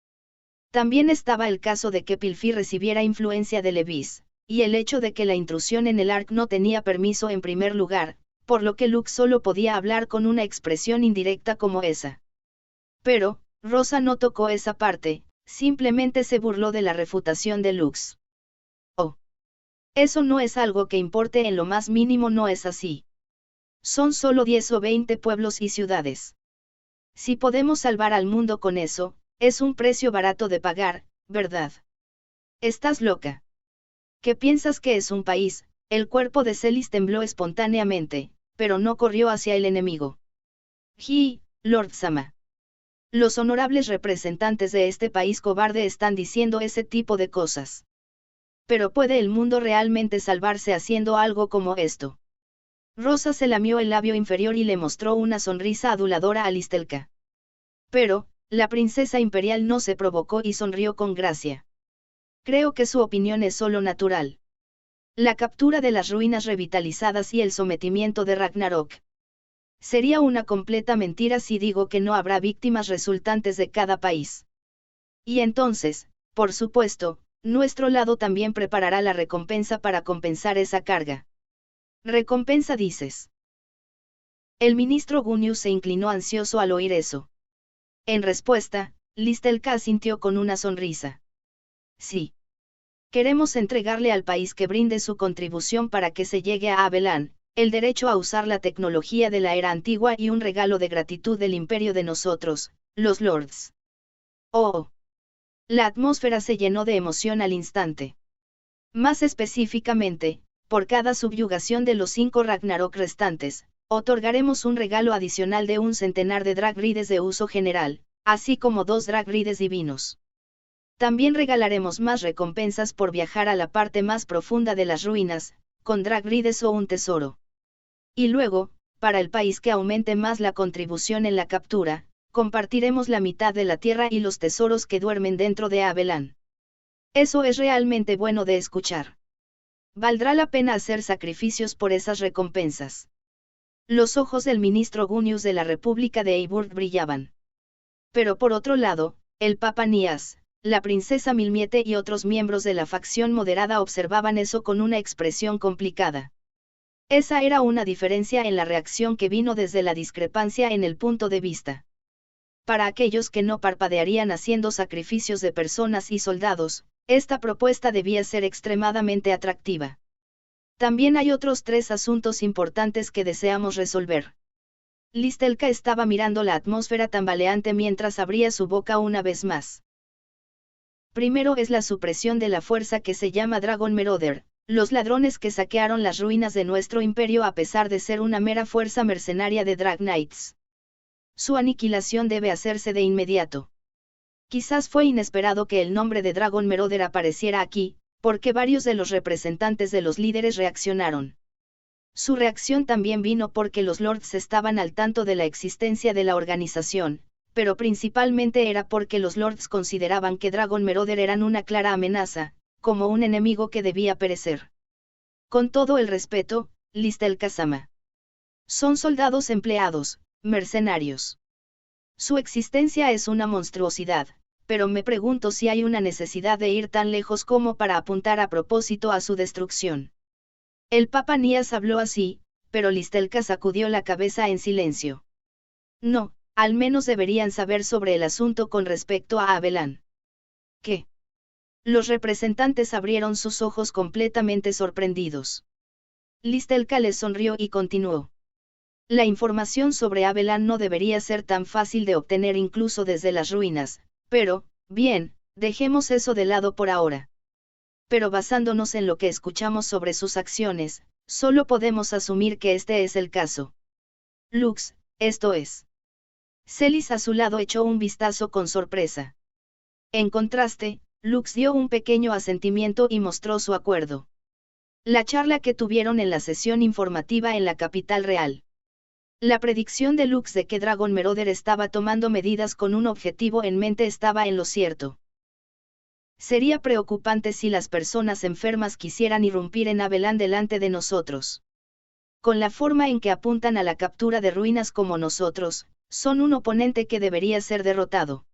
También estaba el caso de que Pilfi recibiera influencia de Levis, y el hecho de que la intrusión en el Ark no tenía permiso en primer lugar, por lo que Lux solo podía hablar con una expresión indirecta como esa. Pero, Rosa no tocó esa parte, simplemente se burló de la refutación de Lux. «Oh. Eso no es algo que importe en lo más mínimo, no es así. Son solo 10 o 20 pueblos y ciudades. Si podemos salvar al mundo con eso, es un precio barato de pagar, ¿verdad? Estás loca. ¿Qué piensas que es un país?». El cuerpo de Celis tembló espontáneamente, pero no corrió hacia el enemigo. «Ji, Lord Sama. Los honorables representantes de este país cobarde están diciendo ese tipo de cosas. Pero ¿puede el mundo realmente salvarse haciendo algo como esto?». Rosa se lamió el labio inferior y le mostró una sonrisa aduladora a Listelka. Pero, la princesa imperial no se provocó y sonrió con gracia. «Creo que su opinión es solo natural. La captura de las ruinas revitalizadas y el sometimiento de Ragnarok. Sería una completa mentira si digo que no habrá víctimas resultantes de cada país. Y entonces, por supuesto, nuestro lado también preparará la recompensa para compensar esa carga». «¿Recompensa dices?». El ministro Gunius se inclinó ansioso al oír eso. En respuesta, Listelka asintió con una sonrisa. «Sí. Queremos entregarle al país que brinde su contribución para que se llegue a Abelan, el derecho a usar la tecnología de la era antigua y un regalo de gratitud del imperio de nosotros, los lords. Oh. La atmósfera se llenó de emoción al instante. Más específicamente, por cada subyugación de los 5 Ragnarok restantes, otorgaremos un regalo adicional de un centenar de dragrides de uso general, así como 2 dragrides divinos. También regalaremos más recompensas por viajar a la parte más profunda de las ruinas, con dragrides o un tesoro. Y luego, para el país que aumente más la contribución en la captura, compartiremos la mitad de la tierra y los tesoros que duermen dentro de Abelan. Eso es realmente bueno de escuchar. Valdrá la pena hacer sacrificios por esas recompensas. Los ojos del ministro Gunius de la República de Eiburg brillaban. Pero por otro lado, el Papa Nias, la princesa Milmiete y otros miembros de la facción moderada observaban eso con una expresión complicada. Esa era una diferencia en la reacción que vino desde la discrepancia en el punto de vista. Para aquellos que no parpadearían haciendo sacrificios de personas y soldados, esta propuesta debía ser extremadamente atractiva. También hay otros 3 asuntos importantes que deseamos resolver. Listelka estaba mirando la atmósfera tambaleante mientras abría su boca una vez más. Primero es la supresión de la fuerza que se llama Dragon Marauder, los ladrones que saquearon las ruinas de nuestro imperio a pesar de ser una mera fuerza mercenaria de Drag Knights. Su aniquilación debe hacerse de inmediato. Quizás fue inesperado que el nombre de Dragon Marauder apareciera aquí, porque varios de los representantes de los líderes reaccionaron. Su reacción también vino porque los lords estaban al tanto de la existencia de la organización, pero principalmente era porque los lords consideraban que Dragon Marauder eran una clara amenaza, como un enemigo que debía perecer. Con todo el respeto, Listelka-sama. Son soldados empleados, mercenarios. Su existencia es una monstruosidad, pero me pregunto si hay una necesidad de ir tan lejos como para apuntar a propósito a su destrucción. El Papa Nias habló así, pero Listelka sacudió la cabeza en silencio. No, al menos deberían saber sobre el asunto con respecto a Abelan. ¿Qué? Los representantes abrieron sus ojos completamente sorprendidos. Listelka les sonrió y continuó. La información sobre Abelan no debería ser tan fácil de obtener incluso desde las ruinas, pero, bien, dejemos eso de lado por ahora. Pero basándonos en lo que escuchamos sobre sus acciones, solo podemos asumir que este es el caso. Lux, esto es. Celis a su lado echó un vistazo con sorpresa. En contraste, Lux dio un pequeño asentimiento y mostró su acuerdo. La charla que tuvieron en la sesión informativa en la capital real. La predicción de Lux de que Dragon Marauder estaba tomando medidas con un objetivo en mente estaba en lo cierto. Sería preocupante si las personas enfermas quisieran irrumpir en Abelan delante de nosotros. Con la forma en que apuntan a la captura de ruinas como nosotros, son un oponente que debería ser derrotado.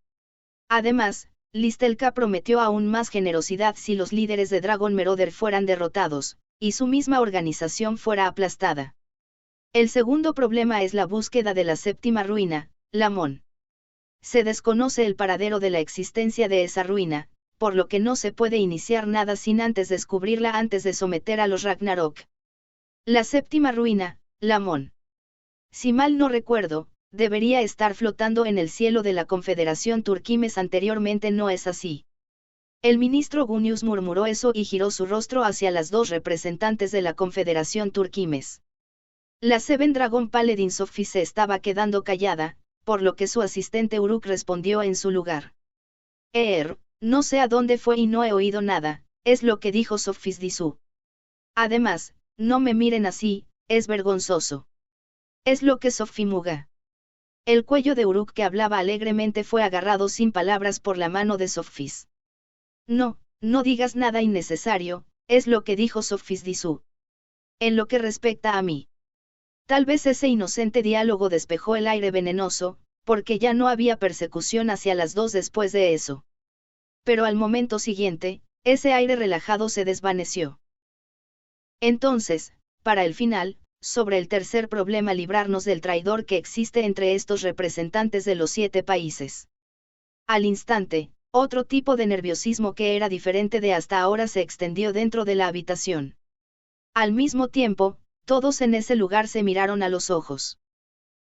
Además, Listelka prometió aún más generosidad si los líderes de Dragon Marauder fueran derrotados, y su misma organización fuera aplastada. El segundo problema es la búsqueda de la séptima ruina, Lamón. Se desconoce el paradero de la existencia de esa ruina, por lo que no se puede iniciar nada sin antes descubrirla antes de someter a los Ragnarok. La séptima ruina, Lamón. Si mal no recuerdo, debería estar flotando en el cielo de la Confederación Turquimes. Anteriormente no es así. El ministro Gunius murmuró eso y giró su rostro hacia las 2 representantes de la Confederación Turquimes. La Seven Dragon Paladin Sophie se estaba quedando callada, por lo que su asistente Uruk respondió en su lugar. No sé a dónde fue y no he oído nada, es lo que dijo Sophis Disu. Además, no me miren así, es vergonzoso. Es lo que Sophie Muga. El cuello de Uruk, que hablaba alegremente, fue agarrado sin palabras por la mano de Sophis. No, no digas nada innecesario, es lo que dijo Sophis Disu. En lo que respecta a mí. Tal vez ese inocente diálogo despejó el aire venenoso, porque ya no había persecución hacia las 2 después de eso. Pero al momento siguiente, ese aire relajado se desvaneció. Entonces, para el final, sobre el tercer problema, librarnos del traidor que existe entre estos representantes de los 7 países. Al instante, otro tipo de nerviosismo que era diferente de hasta ahora se extendió dentro de la habitación. Al mismo tiempo, Todos en ese lugar se miraron a los ojos.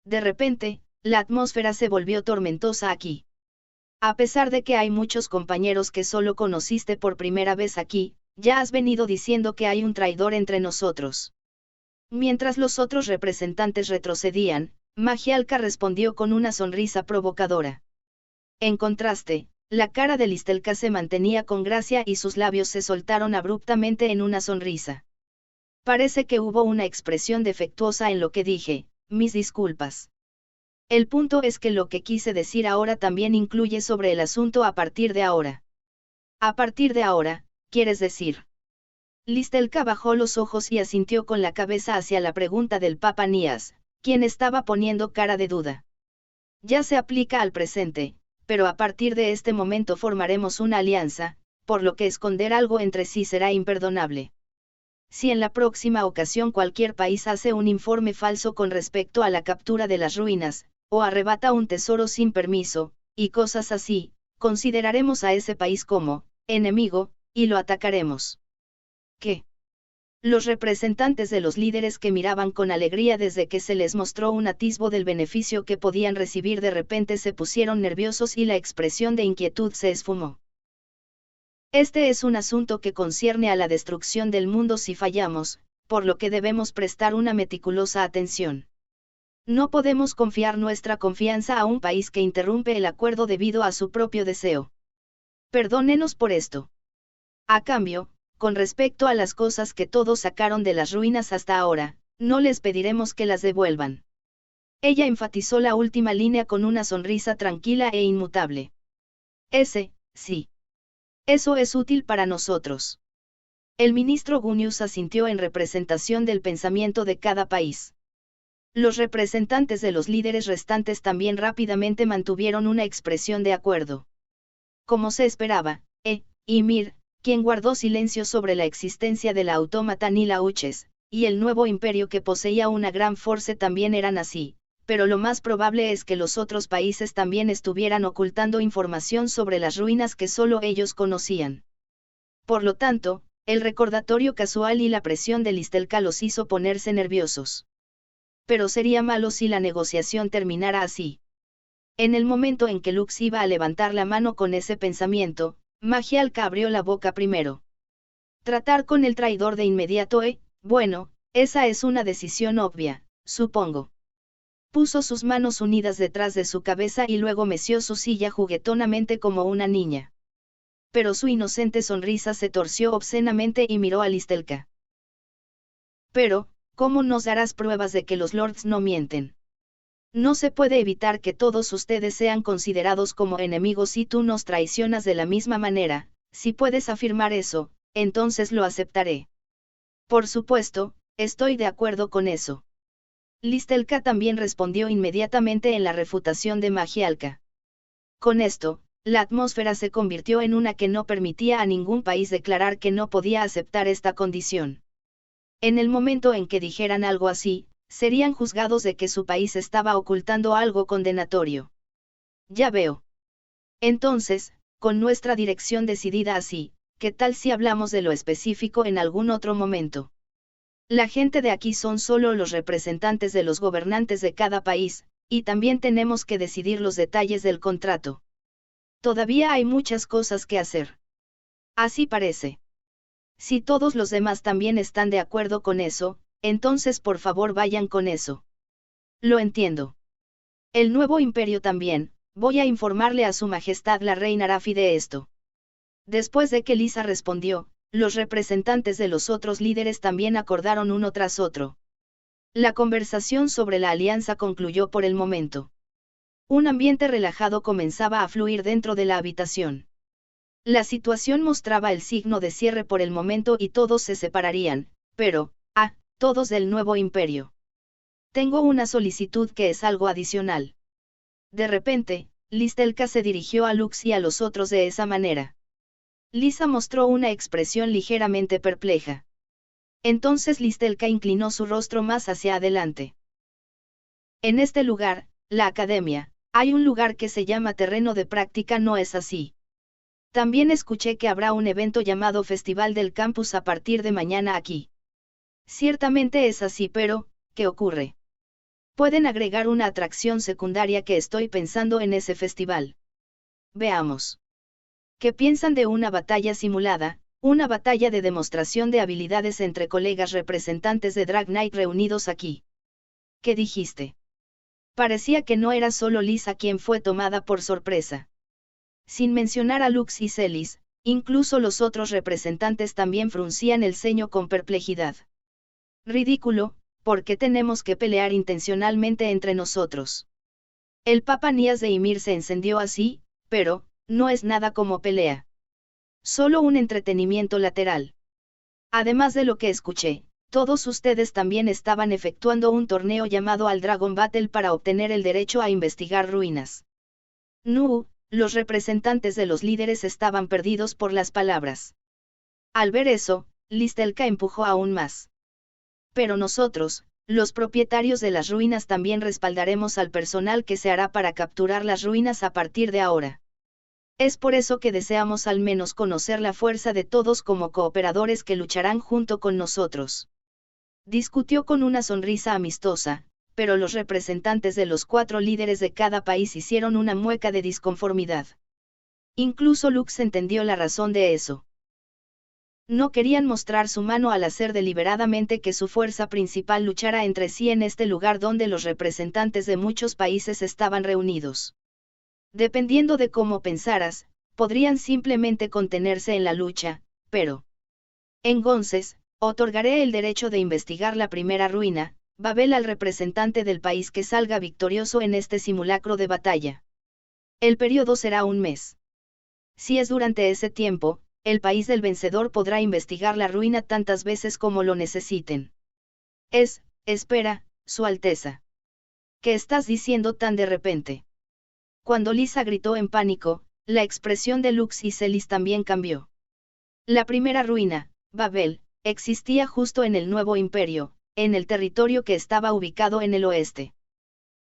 De repente, la atmósfera se volvió tormentosa aquí. A pesar de que hay muchos compañeros que solo conociste por primera vez aquí, ya has venido diciendo que hay un traidor entre nosotros. Mientras los otros representantes retrocedían, Magialka respondió con una sonrisa provocadora. En contraste, la cara de Listelka se mantenía con gracia y sus labios se soltaron abruptamente en una sonrisa. Parece que hubo una expresión defectuosa en lo que dije, mis disculpas. El punto es que lo que quise decir ahora también incluye sobre el asunto a partir de ahora. A partir de ahora, ¿quieres decir? Listelka bajó los ojos y asintió con la cabeza hacia la pregunta del Papa Nías, quien estaba poniendo cara de duda. Ya se aplica al presente, pero a partir de este momento formaremos una alianza, por lo que esconder algo entre sí será imperdonable. Si en la próxima ocasión cualquier país hace un informe falso con respecto a la captura de las ruinas, o arrebata un tesoro sin permiso, y cosas así, consideraremos a ese país como enemigo, y lo atacaremos. ¿Qué? Los representantes de los líderes que miraban con alegría desde que se les mostró un atisbo del beneficio que podían recibir de repente se pusieron nerviosos y la expresión de inquietud se esfumó. Este es un asunto que concierne a la destrucción del mundo si fallamos, por lo que debemos prestar una meticulosa atención. No podemos confiar nuestra confianza a un país que interrumpe el acuerdo debido a su propio deseo. Perdónenos por esto. A cambio, con respecto a las cosas que todos sacaron de las ruinas hasta ahora, no les pediremos que las devuelvan. Ella enfatizó la última línea con una sonrisa tranquila e inmutable. Sí. Eso es útil para nosotros. El ministro Gunius asintió en representación del pensamiento de cada país. Los representantes de los líderes restantes también rápidamente mantuvieron una expresión de acuerdo. Como se esperaba, Ymir, quien guardó silencio sobre la existencia de la autómata Nila Uches, y el nuevo imperio que poseía una gran force también eran así, pero lo más probable es que los otros países también estuvieran ocultando información sobre las ruinas que solo ellos conocían. Por lo tanto, el recordatorio casual y la presión de Listelka los hizo ponerse nerviosos. Pero sería malo si la negociación terminara así. En el momento en que Lux iba a levantar la mano con ese pensamiento, Magialka abrió la boca primero. Tratar con el traidor de inmediato, bueno, esa es una decisión obvia, supongo. Puso sus manos unidas detrás de su cabeza y luego meció su silla juguetonamente como una niña. Pero su inocente sonrisa se torció obscenamente y miró a Listelka. Pero, ¿cómo nos darás pruebas de que los lords no mienten? No se puede evitar que todos ustedes sean considerados como enemigos y tú nos traicionas de la misma manera, si puedes afirmar eso, entonces lo aceptaré. Por supuesto, estoy de acuerdo con eso. Listelka también respondió inmediatamente en la refutación de Magialka. Con esto, la atmósfera se convirtió en una que no permitía a ningún país declarar que no podía aceptar esta condición. En el momento en que dijeran algo así, serían juzgados de que su país estaba ocultando algo condenatorio. Ya veo. Entonces, con nuestra dirección decidida así, ¿qué tal si hablamos de lo específico en algún otro momento? La gente de aquí son solo los representantes de los gobernantes de cada país, y también tenemos que decidir los detalles del contrato. Todavía hay muchas cosas que hacer. Así parece. Si todos los demás también están de acuerdo con eso, entonces por favor vayan con eso. Lo entiendo. El nuevo imperio también, voy a informarle a su majestad la reina Rafi de esto. Después de que Lisa respondió, los representantes de los otros líderes también acordaron uno tras otro. La conversación sobre la alianza concluyó por el momento. Un ambiente relajado comenzaba a fluir dentro de la habitación. La situación mostraba el signo de cierre por el momento y todos se separarían, pero, todos del nuevo imperio. Tengo una solicitud que es algo adicional. De repente, Listelka se dirigió a Lux y a los otros de esa manera. Lisa mostró una expresión ligeramente perpleja. Entonces Listelka inclinó su rostro más hacia adelante. En este lugar, la academia, hay un lugar que se llama terreno de práctica, ¿no es así? También escuché que habrá un evento llamado Festival del Campus a partir de mañana aquí. Ciertamente es así, pero, ¿qué ocurre? Pueden agregar una atracción secundaria que estoy pensando en ese festival. Veamos. ¿Qué piensan de una batalla simulada, una batalla de demostración de habilidades entre colegas representantes de Drag Knight reunidos aquí? ¿Qué dijiste? Parecía que no era solo Lisa quien fue tomada por sorpresa. Sin mencionar a Lux y Celis, incluso los otros representantes también fruncían el ceño con perplejidad. Ridículo, ¿por qué tenemos que pelear intencionalmente entre nosotros? El Papa Nías de Ymir se encendió así, pero, no es nada como pelea. Solo un entretenimiento lateral. Además de lo que escuché, todos ustedes también estaban efectuando un torneo llamado al Dragon Battle para obtener el derecho a investigar ruinas. No, los representantes de los líderes estaban perdidos por las palabras. Al ver eso, Listelka empujó aún más. Pero nosotros, los propietarios de las ruinas, también respaldaremos al personal que se hará para capturar las ruinas a partir de ahora. Es por eso que deseamos al menos conocer la fuerza de todos como cooperadores que lucharán junto con nosotros. Discutió con una sonrisa amistosa, pero los representantes de los 4 líderes de cada país hicieron una mueca de disconformidad. Incluso Lux entendió la razón de eso. No querían mostrar su mano al hacer deliberadamente que su fuerza principal luchara entre sí en este lugar donde los representantes de muchos países estaban reunidos. Dependiendo de cómo pensaras, podrían simplemente contenerse en la lucha, pero... Entonces, otorgaré el derecho de investigar la primera ruina, Babel, al representante del país que salga victorioso en este simulacro de batalla. El periodo será un mes. Si es durante ese tiempo, el país del vencedor podrá investigar la ruina tantas veces como lo necesiten. Espera, Su Alteza. ¿Qué estás diciendo tan de repente? Cuando Lisa gritó en pánico, la expresión de Lux y Celis también cambió. La primera ruina, Babel, existía justo en el nuevo imperio, en el territorio que estaba ubicado en el oeste.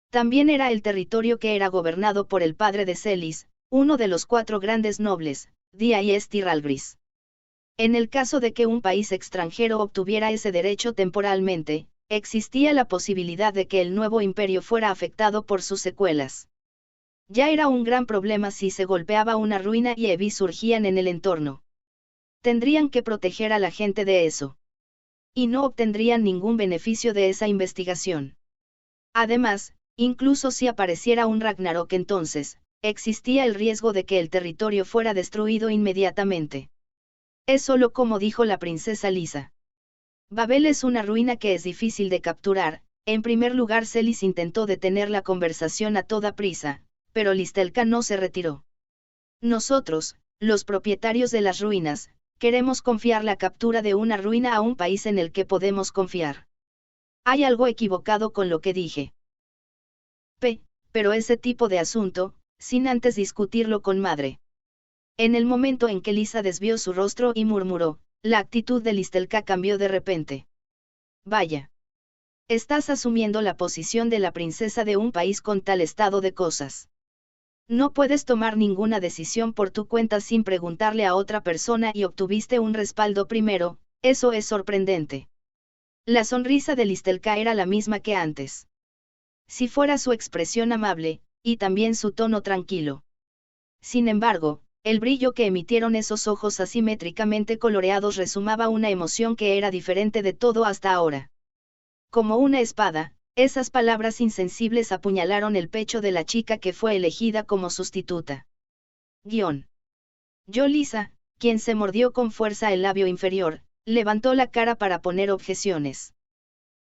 También era el territorio que era gobernado por el padre de Celis, uno de los 4 grandes nobles, Dia y Estiralgris. En el caso de que un país extranjero obtuviera ese derecho temporalmente, existía la posibilidad de que el nuevo imperio fuera afectado por sus secuelas. Ya era un gran problema si se golpeaba una ruina y Evi surgían en el entorno. Tendrían que proteger a la gente de eso. Y no obtendrían ningún beneficio de esa investigación. Además, incluso si apareciera un Ragnarok, entonces, existía el riesgo de que el territorio fuera destruido inmediatamente. Es solo como dijo la princesa Lisa. Babel es una ruina que es difícil de capturar. En primer lugar, Celis intentó detener la conversación a toda prisa, pero Listelka no se retiró. Nosotros, los propietarios de las ruinas, queremos confiar la captura de una ruina a un país en el que podemos confiar. Hay algo equivocado con lo que dije. Pero ese tipo de asunto, sin antes discutirlo con madre. En el momento en que Lisa desvió su rostro y murmuró, la actitud de Listelka cambió de repente. Vaya. Estás asumiendo la posición de la princesa de un país con tal estado de cosas. No puedes tomar ninguna decisión por tu cuenta sin preguntarle a otra persona y obtuviste un respaldo primero, eso es sorprendente. La sonrisa de Listelka era la misma que antes. Si fuera su expresión amable, y también su tono tranquilo. Sin embargo, el brillo que emitieron esos ojos asimétricamente coloreados resumaba una emoción que era diferente de todo hasta ahora. Como una espada, esas palabras insensibles apuñalaron el pecho de la chica que fue elegida como sustituta. Yo Lisa, quien se mordió con fuerza el labio inferior, levantó la cara para poner objeciones.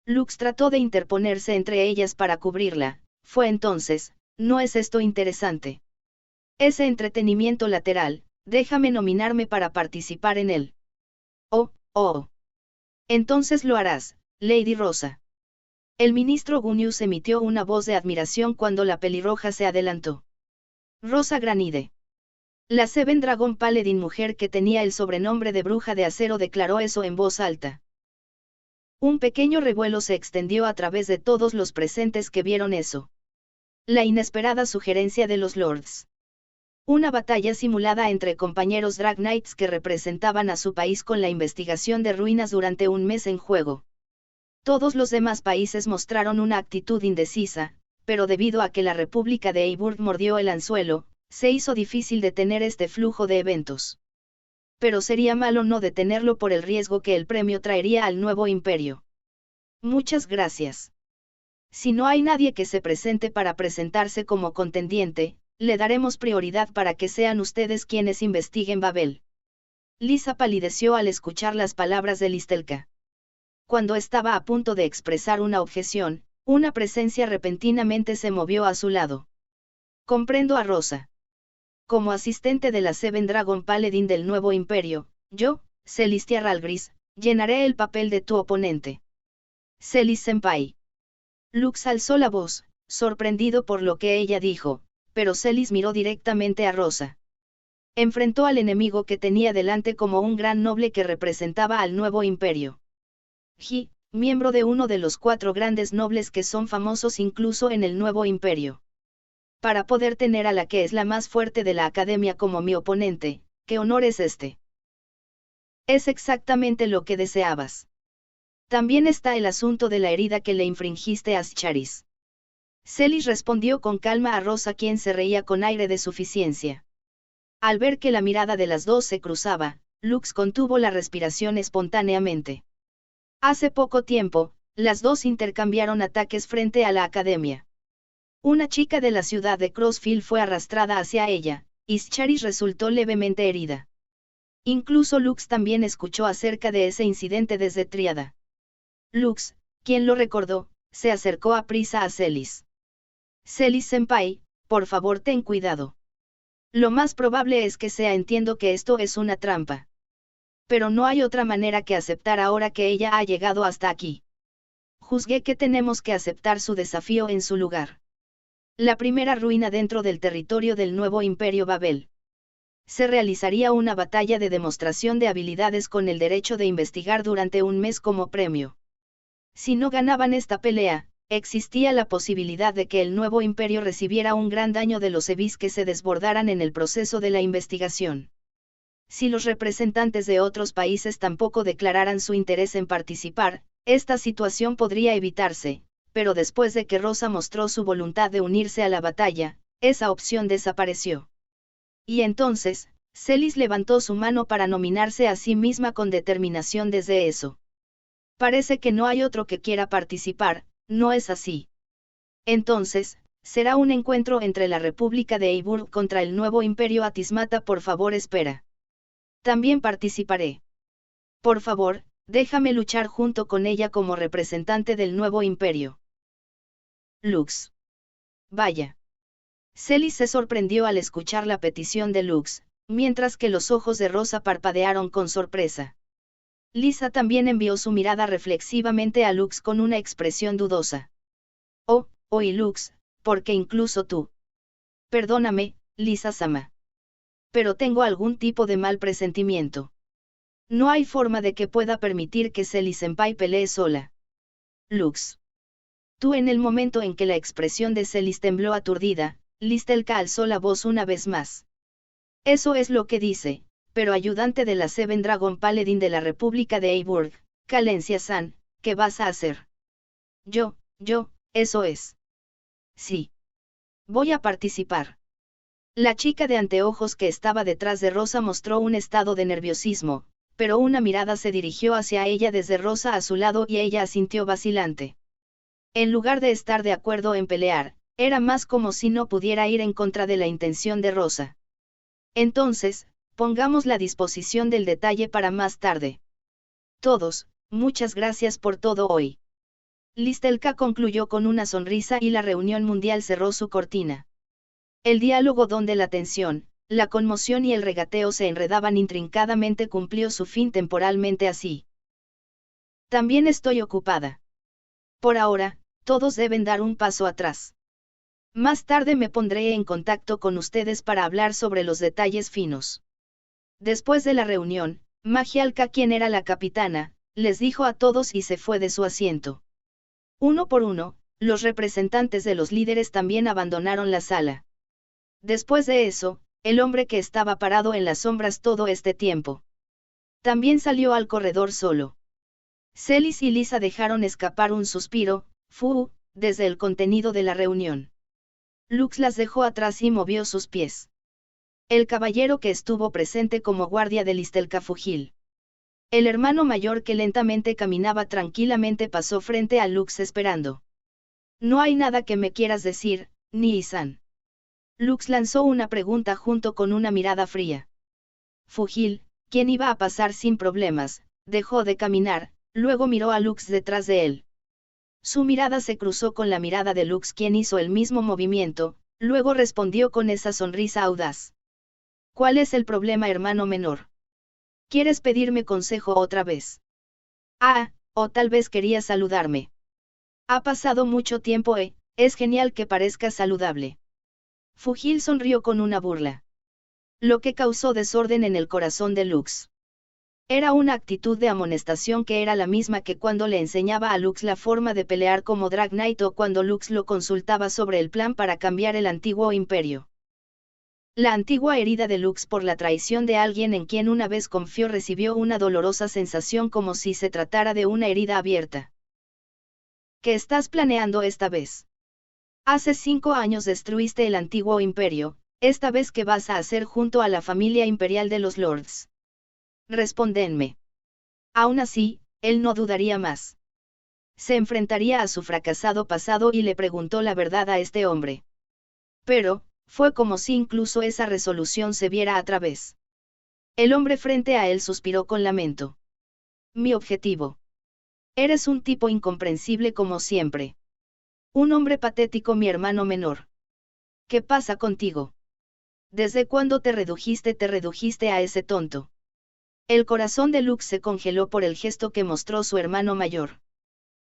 Lux trató de interponerse entre ellas para cubrirla. Fue entonces, ¿no es esto interesante? Ese entretenimiento lateral, déjame nominarme para participar en él. Oh. Entonces lo harás, Lady Rosa. El ministro Gunius emitió una voz de admiración cuando la pelirroja se adelantó. Rosa Granide. La Seven Dragon Paladin, mujer que tenía el sobrenombre de bruja de acero, declaró eso en voz alta. Un pequeño revuelo se extendió a través de todos los presentes que vieron eso. La inesperada sugerencia de los lords. Una batalla simulada entre compañeros Drag Knights que representaban a su país con la investigación de ruinas durante un mes en juego. Todos los demás países mostraron una actitud indecisa, pero debido a que la República de Eiburg mordió el anzuelo, se hizo difícil detener este flujo de eventos. Pero sería malo no detenerlo por el riesgo que el premio traería al nuevo imperio. Muchas gracias. Si no hay nadie que se presente para presentarse como contendiente, le daremos prioridad para que sean ustedes quienes investiguen Babel. Lisa palideció al escuchar las palabras de Listelka. Cuando estaba a punto de expresar una objeción, una presencia repentinamente se movió a su lado. Comprendo a Rosa. Como asistente de la Seven Dragon Paladin del nuevo imperio, yo, Celestia Ralgris, llenaré el papel de tu oponente. Celis Senpai. Lux alzó la voz, sorprendido por lo que ella dijo, pero Celis miró directamente a Rosa. Enfrentó al enemigo que tenía delante como un gran noble que representaba al nuevo imperio. Ji, miembro de uno de los 4 grandes nobles que son famosos incluso en el nuevo imperio. Para poder tener a la que es la más fuerte de la academia como mi oponente, ¿qué honor es este? Es exactamente lo que deseabas. También está el asunto de la herida que le infringiste a Scharis. Celis respondió con calma a Rosa, quien se reía con aire de suficiencia. Al ver que la mirada de las dos se cruzaba, Lux contuvo la respiración espontáneamente. Hace poco tiempo, las dos intercambiaron ataques frente a la academia. Una chica de la ciudad de Crossfield fue arrastrada hacia ella, y Scharis resultó levemente herida. Incluso Lux también escuchó acerca de ese incidente desde Tríada. Lux, quien lo recordó, se acercó a prisa a Celis. Celis Senpai, por favor ten cuidado. Lo más probable es que entiendo que esto es una trampa. Pero no hay otra manera que aceptar ahora que ella ha llegado hasta aquí. Juzgué que tenemos que aceptar su desafío en su lugar. La primera ruina dentro del territorio del nuevo Imperio Babel. Se realizaría una batalla de demostración de habilidades con el derecho de investigar durante un mes como premio. Si no ganaban esta pelea, existía la posibilidad de que el nuevo imperio recibiera un gran daño de los EVIs que se desbordaran en el proceso de la investigación. Si los representantes de otros países tampoco declararan su interés en participar, esta situación podría evitarse, pero después de que Rosa mostró su voluntad de unirse a la batalla, esa opción desapareció. Y entonces, Celis levantó su mano para nominarse a sí misma con determinación desde eso. Parece que no hay otro que quiera participar, ¿no es así? Entonces, será un encuentro entre la República de Eiburg contra el nuevo Imperio Atismata. Por favor espera. También participaré. Por favor, déjame luchar junto con ella como representante del nuevo imperio. Lux. Vaya. Celis se sorprendió al escuchar la petición de Lux, mientras que los ojos de Rosa parpadearon con sorpresa. Lisa también envió su mirada reflexivamente a Lux con una expresión dudosa. Oh, y Lux, porque incluso tú. Perdóname, Lisa-sama. Pero tengo algún tipo de mal presentimiento. No hay forma de que pueda permitir que Celis Senpai pelee sola. Lux. Tú, en el momento en que la expresión de Celis tembló aturdida, Listelka alzó la voz una vez más. Eso es lo que dice, pero ayudante de la Seven Dragon Paladin de la República de Eiburg, Calencia-san, ¿qué vas a hacer? Yo, eso es. Sí. Voy a participar. La chica de anteojos que estaba detrás de Rosa mostró un estado de nerviosismo, pero una mirada se dirigió hacia ella desde Rosa a su lado y ella asintió vacilante. En lugar de estar de acuerdo en pelear, era más como si no pudiera ir en contra de la intención de Rosa. Entonces, pongamos la disposición del detalle para más tarde. Todos, muchas gracias por todo hoy. Listelka concluyó con una sonrisa y la reunión mundial cerró su cortina. El diálogo donde la tensión, la conmoción y el regateo se enredaban intrincadamente cumplió su fin temporalmente así. También estoy ocupada. Por ahora, todos deben dar un paso atrás. Más tarde me pondré en contacto con ustedes para hablar sobre los detalles finos. Después de la reunión, Magialka, quien era la capitana, les dijo a todos y se fue de su asiento. Uno por uno, los representantes de los líderes también abandonaron la sala. Después de eso, el hombre que estaba parado en las sombras todo este tiempo. También salió al corredor solo. Celis y Lisa dejaron escapar un suspiro, desde el contenido de la reunión. Lux las dejó atrás y movió sus pies. El caballero que estuvo presente como guardia del Istelcafugil. El hermano mayor que lentamente caminaba tranquilamente pasó frente a Lux esperando. No hay nada que me quieras decir, Nii-san. Lux lanzó una pregunta junto con una mirada fría. Fugil, quien iba a pasar sin problemas, dejó de caminar, luego miró a Lux detrás de él. Su mirada se cruzó con la mirada de Lux, quien hizo el mismo movimiento, luego respondió con esa sonrisa audaz. ¿Cuál es el problema, hermano menor? ¿Quieres pedirme consejo otra vez? O tal vez querías saludarme. Ha pasado mucho tiempo es genial que parezcas saludable. Fugil sonrió con una burla. Lo que causó desorden en el corazón de Lux. Era una actitud de amonestación que era la misma que cuando le enseñaba a Lux la forma de pelear como Drag Knight o cuando Lux lo consultaba sobre el plan para cambiar el antiguo imperio. La antigua herida de Lux por la traición de alguien en quien una vez confió recibió una dolorosa sensación como si se tratara de una herida abierta. ¿Qué estás planeando esta vez? Hace 5 años destruiste el antiguo imperio, esta vez ¿qué vas a hacer junto a la familia imperial de los Lords? Respóndenme. Aún así, él no dudaría más. Se enfrentaría a su fracasado pasado y le preguntó la verdad a este hombre. Pero, fue como si incluso esa resolución se viera a través. El hombre frente a él suspiró con lamento. Mi objetivo. Eres un tipo incomprensible como siempre. Un hombre patético, mi hermano menor. ¿Qué pasa contigo? ¿Desde cuándo te redujiste a ese tonto? El corazón de Lux se congeló por el gesto que mostró su hermano mayor.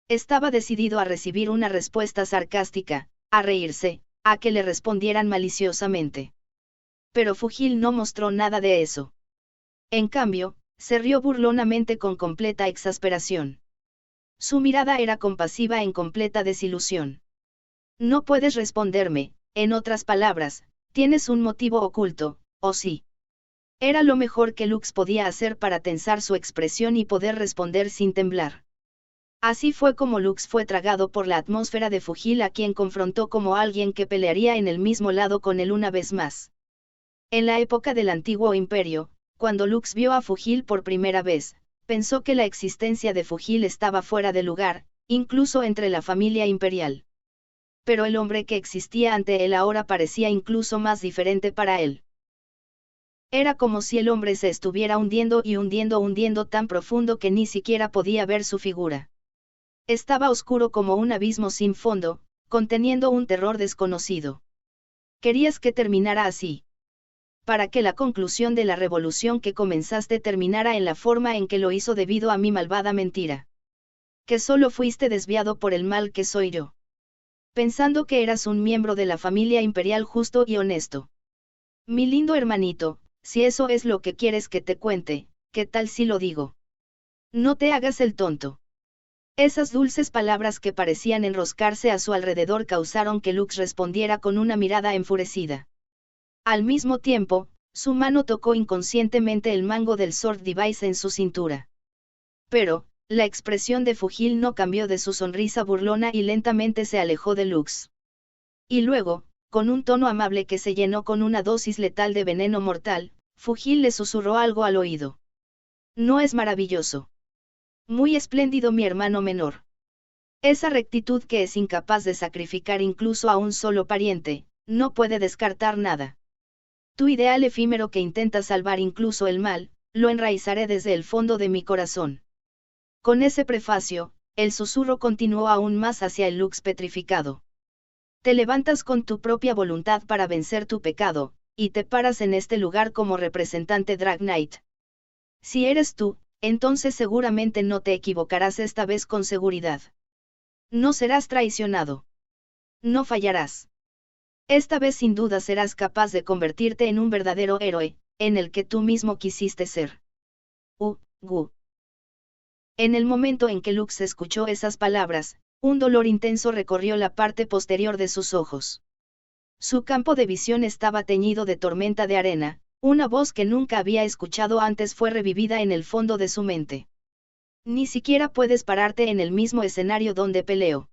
Estaba decidido a recibir una respuesta sarcástica, a reírse, a que le respondieran maliciosamente. Pero Fugil no mostró nada de eso. En cambio, se rió burlonamente con completa exasperación. Su mirada era compasiva en completa desilusión. No puedes responderme, en otras palabras, tienes un motivo oculto, ¿o sí? Era lo mejor que Lux podía hacer para tensar su expresión y poder responder sin temblar. Así fue como Lux fue tragado por la atmósfera de Fugil, a quien confrontó como alguien que pelearía en el mismo lado con él una vez más. En la época del antiguo imperio, cuando Lux vio a Fugil por primera vez, pensó que la existencia de Fugil estaba fuera de lugar, incluso entre la familia imperial. Pero el hombre que existía ante él ahora parecía incluso más diferente para él. Era como si el hombre se estuviera hundiendo tan profundo que ni siquiera podía ver su figura. Estaba oscuro como un abismo sin fondo, conteniendo un terror desconocido. ¿Querías que terminara así? Para que la conclusión de la revolución que comenzaste terminara en la forma en que lo hizo debido a mi malvada mentira. Que solo fuiste desviado por el mal que soy yo. Pensando que eras un miembro de la familia imperial justo y honesto. Mi lindo hermanito, si eso es lo que quieres que te cuente, ¿qué tal si lo digo? No te hagas el tonto. Esas dulces palabras que parecían enroscarse a su alrededor causaron que Lux respondiera con una mirada enfurecida. Al mismo tiempo, su mano tocó inconscientemente el mango del Sword Device en su cintura. Pero, la expresión de Fugil no cambió de su sonrisa burlona y lentamente se alejó de Lux. Y luego, con un tono amable que se llenó con una dosis letal de veneno mortal, Fugil le susurró algo al oído. ¿No es maravilloso? Muy espléndido, mi hermano menor. Esa rectitud que es incapaz de sacrificar incluso a un solo pariente, no puede descartar nada. Tu ideal efímero que intenta salvar incluso el mal, lo enraizaré desde el fondo de mi corazón. Con ese prefacio, el susurro continuó aún más hacia el Lux petrificado. Te levantas con tu propia voluntad para vencer tu pecado, y te paras en este lugar como representante Drag Knight. Si eres tú, entonces seguramente no te equivocarás esta vez con seguridad. No serás traicionado. No fallarás. Esta vez sin duda serás capaz de convertirte en un verdadero héroe, en el que tú mismo quisiste ser. Gu. En el momento en que Lux escuchó esas palabras, un dolor intenso recorrió la parte posterior de sus ojos. Su campo de visión estaba teñido de tormenta de arena, una voz que nunca había escuchado antes fue revivida en el fondo de su mente. Ni siquiera puedes pararte en el mismo escenario donde peleo.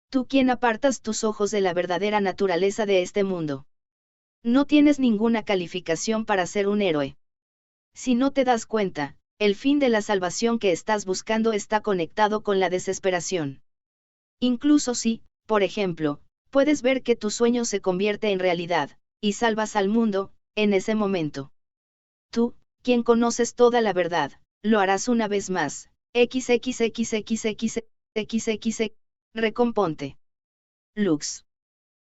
Tú quien apartas tus ojos de la verdadera naturaleza de este mundo. No tienes ninguna calificación para ser un héroe. Si no te das cuenta, el fin de la salvación que estás buscando está conectado con la desesperación. Incluso si, por ejemplo, puedes ver que tu sueño se convierte en realidad, y salvas al mundo, en ese momento. Tú, quien conoces toda la verdad, lo harás una vez más. XXXXXXXX. Recomponte. Lux.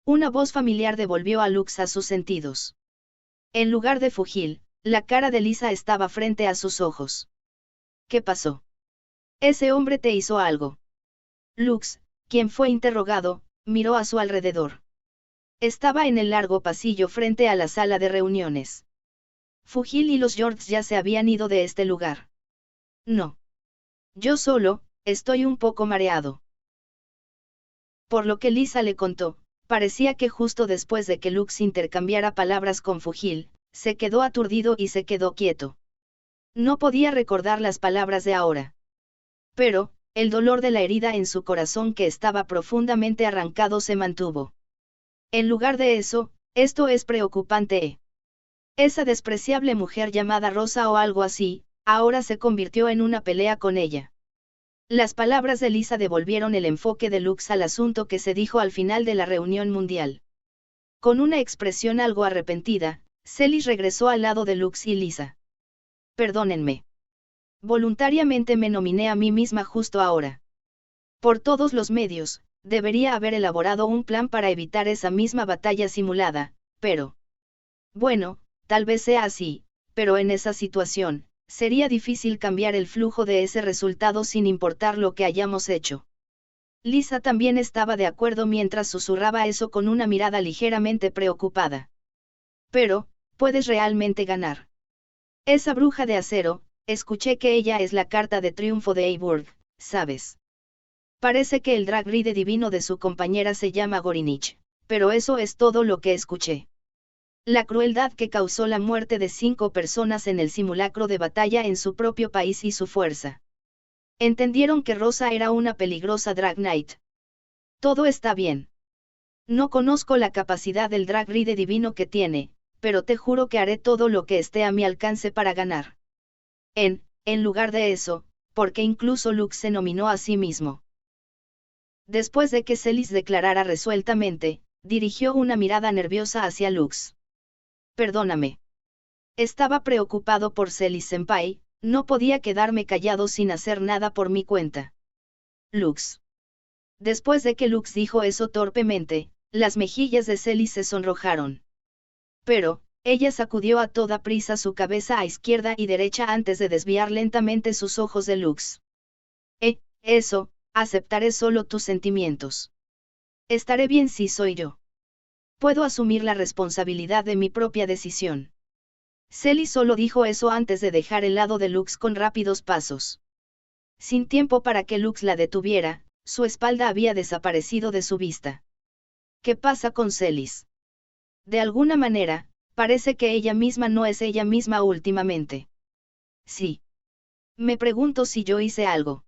Una voz familiar devolvió a Lux a sus sentidos. En lugar de fugir, la cara de Lisa estaba frente a sus ojos. ¿Qué pasó? Ese hombre te hizo algo. Lux, quien fue interrogado, miró a su alrededor. Estaba en el largo pasillo frente a la sala de reuniones. Fugil y los George ya se habían ido de este lugar. No. Yo solo, estoy un poco mareado. Por lo que Lisa le contó, parecía que justo después de que Lux intercambiara palabras con Fugil, se quedó aturdido y se quedó quieto. No podía recordar las palabras de ahora. Pero, el dolor de la herida en su corazón que estaba profundamente arrancado se mantuvo. En lugar de eso, esto es preocupante. Esa despreciable mujer llamada Rosa o algo así, ahora se convirtió en una pelea con ella. Las palabras de Lisa devolvieron el enfoque de Lux al asunto que se dijo al final de la reunión mundial. Con una expresión algo arrepentida, Celis regresó al lado de Lux y Lisa. Perdónenme. Voluntariamente me nominé a mí misma justo ahora. Por todos los medios, debería haber elaborado un plan para evitar esa misma batalla simulada, pero... Bueno, tal vez sea así, pero en esa situación, sería difícil cambiar el flujo de ese resultado sin importar lo que hayamos hecho. Lisa también estaba de acuerdo mientras susurraba eso con una mirada ligeramente preocupada. Pero, puedes realmente ganar. Esa bruja de acero, escuché que ella es la carta de triunfo de Eyburg, ¿sabes? Parece que el drag ride divino de su compañera se llama Gorinich, pero eso es todo lo que escuché. La crueldad que causó la muerte de 5 personas en el simulacro de batalla en su propio país y su fuerza. Entendieron que Rosa era una peligrosa drag knight. Todo está bien. No conozco la capacidad del drag ride divino que tiene, pero te juro que haré todo lo que esté a mi alcance para ganar. En lugar de eso, porque incluso Lux se nominó a sí mismo. Después de que Celis declarara resueltamente, dirigió una mirada nerviosa hacia Lux. Perdóname. Estaba preocupado por Celis-senpai, no podía quedarme callado sin hacer nada por mi cuenta. Lux. Después de que Lux dijo eso torpemente, las mejillas de Celis se sonrojaron. Pero, ella sacudió a toda prisa su cabeza a izquierda y derecha antes de desviar lentamente sus ojos de Lux. Eso, aceptaré solo tus sentimientos. Estaré bien si soy yo. Puedo asumir la responsabilidad de mi propia decisión. Celis solo dijo eso antes de dejar el lado de Lux con rápidos pasos. Sin tiempo para que Lux la detuviera, su espalda había desaparecido de su vista. ¿Qué pasa con Celis? De alguna manera, parece que ella misma no es ella misma últimamente. Sí. Me pregunto si yo hice algo.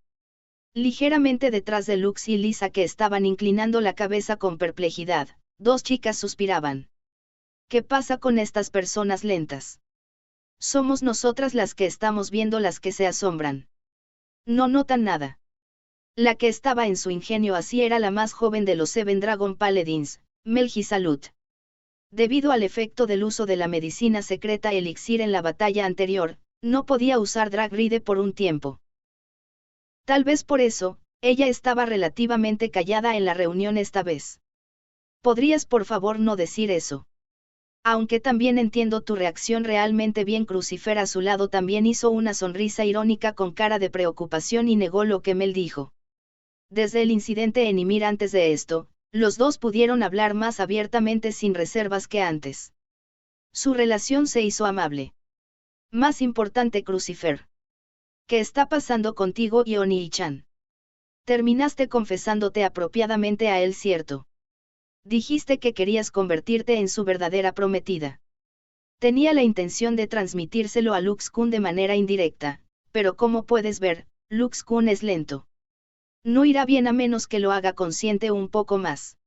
Ligeramente detrás de Lux y Lisa que estaban inclinando la cabeza con perplejidad, 2 chicas suspiraban. ¿Qué pasa con estas personas lentas? Somos nosotras las que estamos viendo las que se asombran. No notan nada. La que estaba en su ingenio así era la más joven de los Seven Dragon Paladins, Melgisalut. Debido al efecto del uso de la medicina secreta elixir en la batalla anterior, no podía usar Drag Ride por un tiempo. Tal vez por eso, ella estaba relativamente callada en la reunión esta vez. ¿Podrías por favor no decir eso? Aunque también entiendo tu reacción realmente bien. Crucifer a su lado también hizo una sonrisa irónica con cara de preocupación y negó lo que Mel dijo. Desde el incidente en Ymir antes de esto, los dos pudieron hablar más abiertamente sin reservas que antes. Su relación se hizo amable. Más importante, Crucifer. ¿Qué está pasando contigo y Oni-chan? Terminaste confesándote apropiadamente a él, ¿cierto? Dijiste que querías convertirte en su verdadera prometida. Tenía la intención de transmitírselo a Lux-kun de manera indirecta, pero como puedes ver, Lux-kun es lento. No irá bien a menos que lo haga consciente un poco más.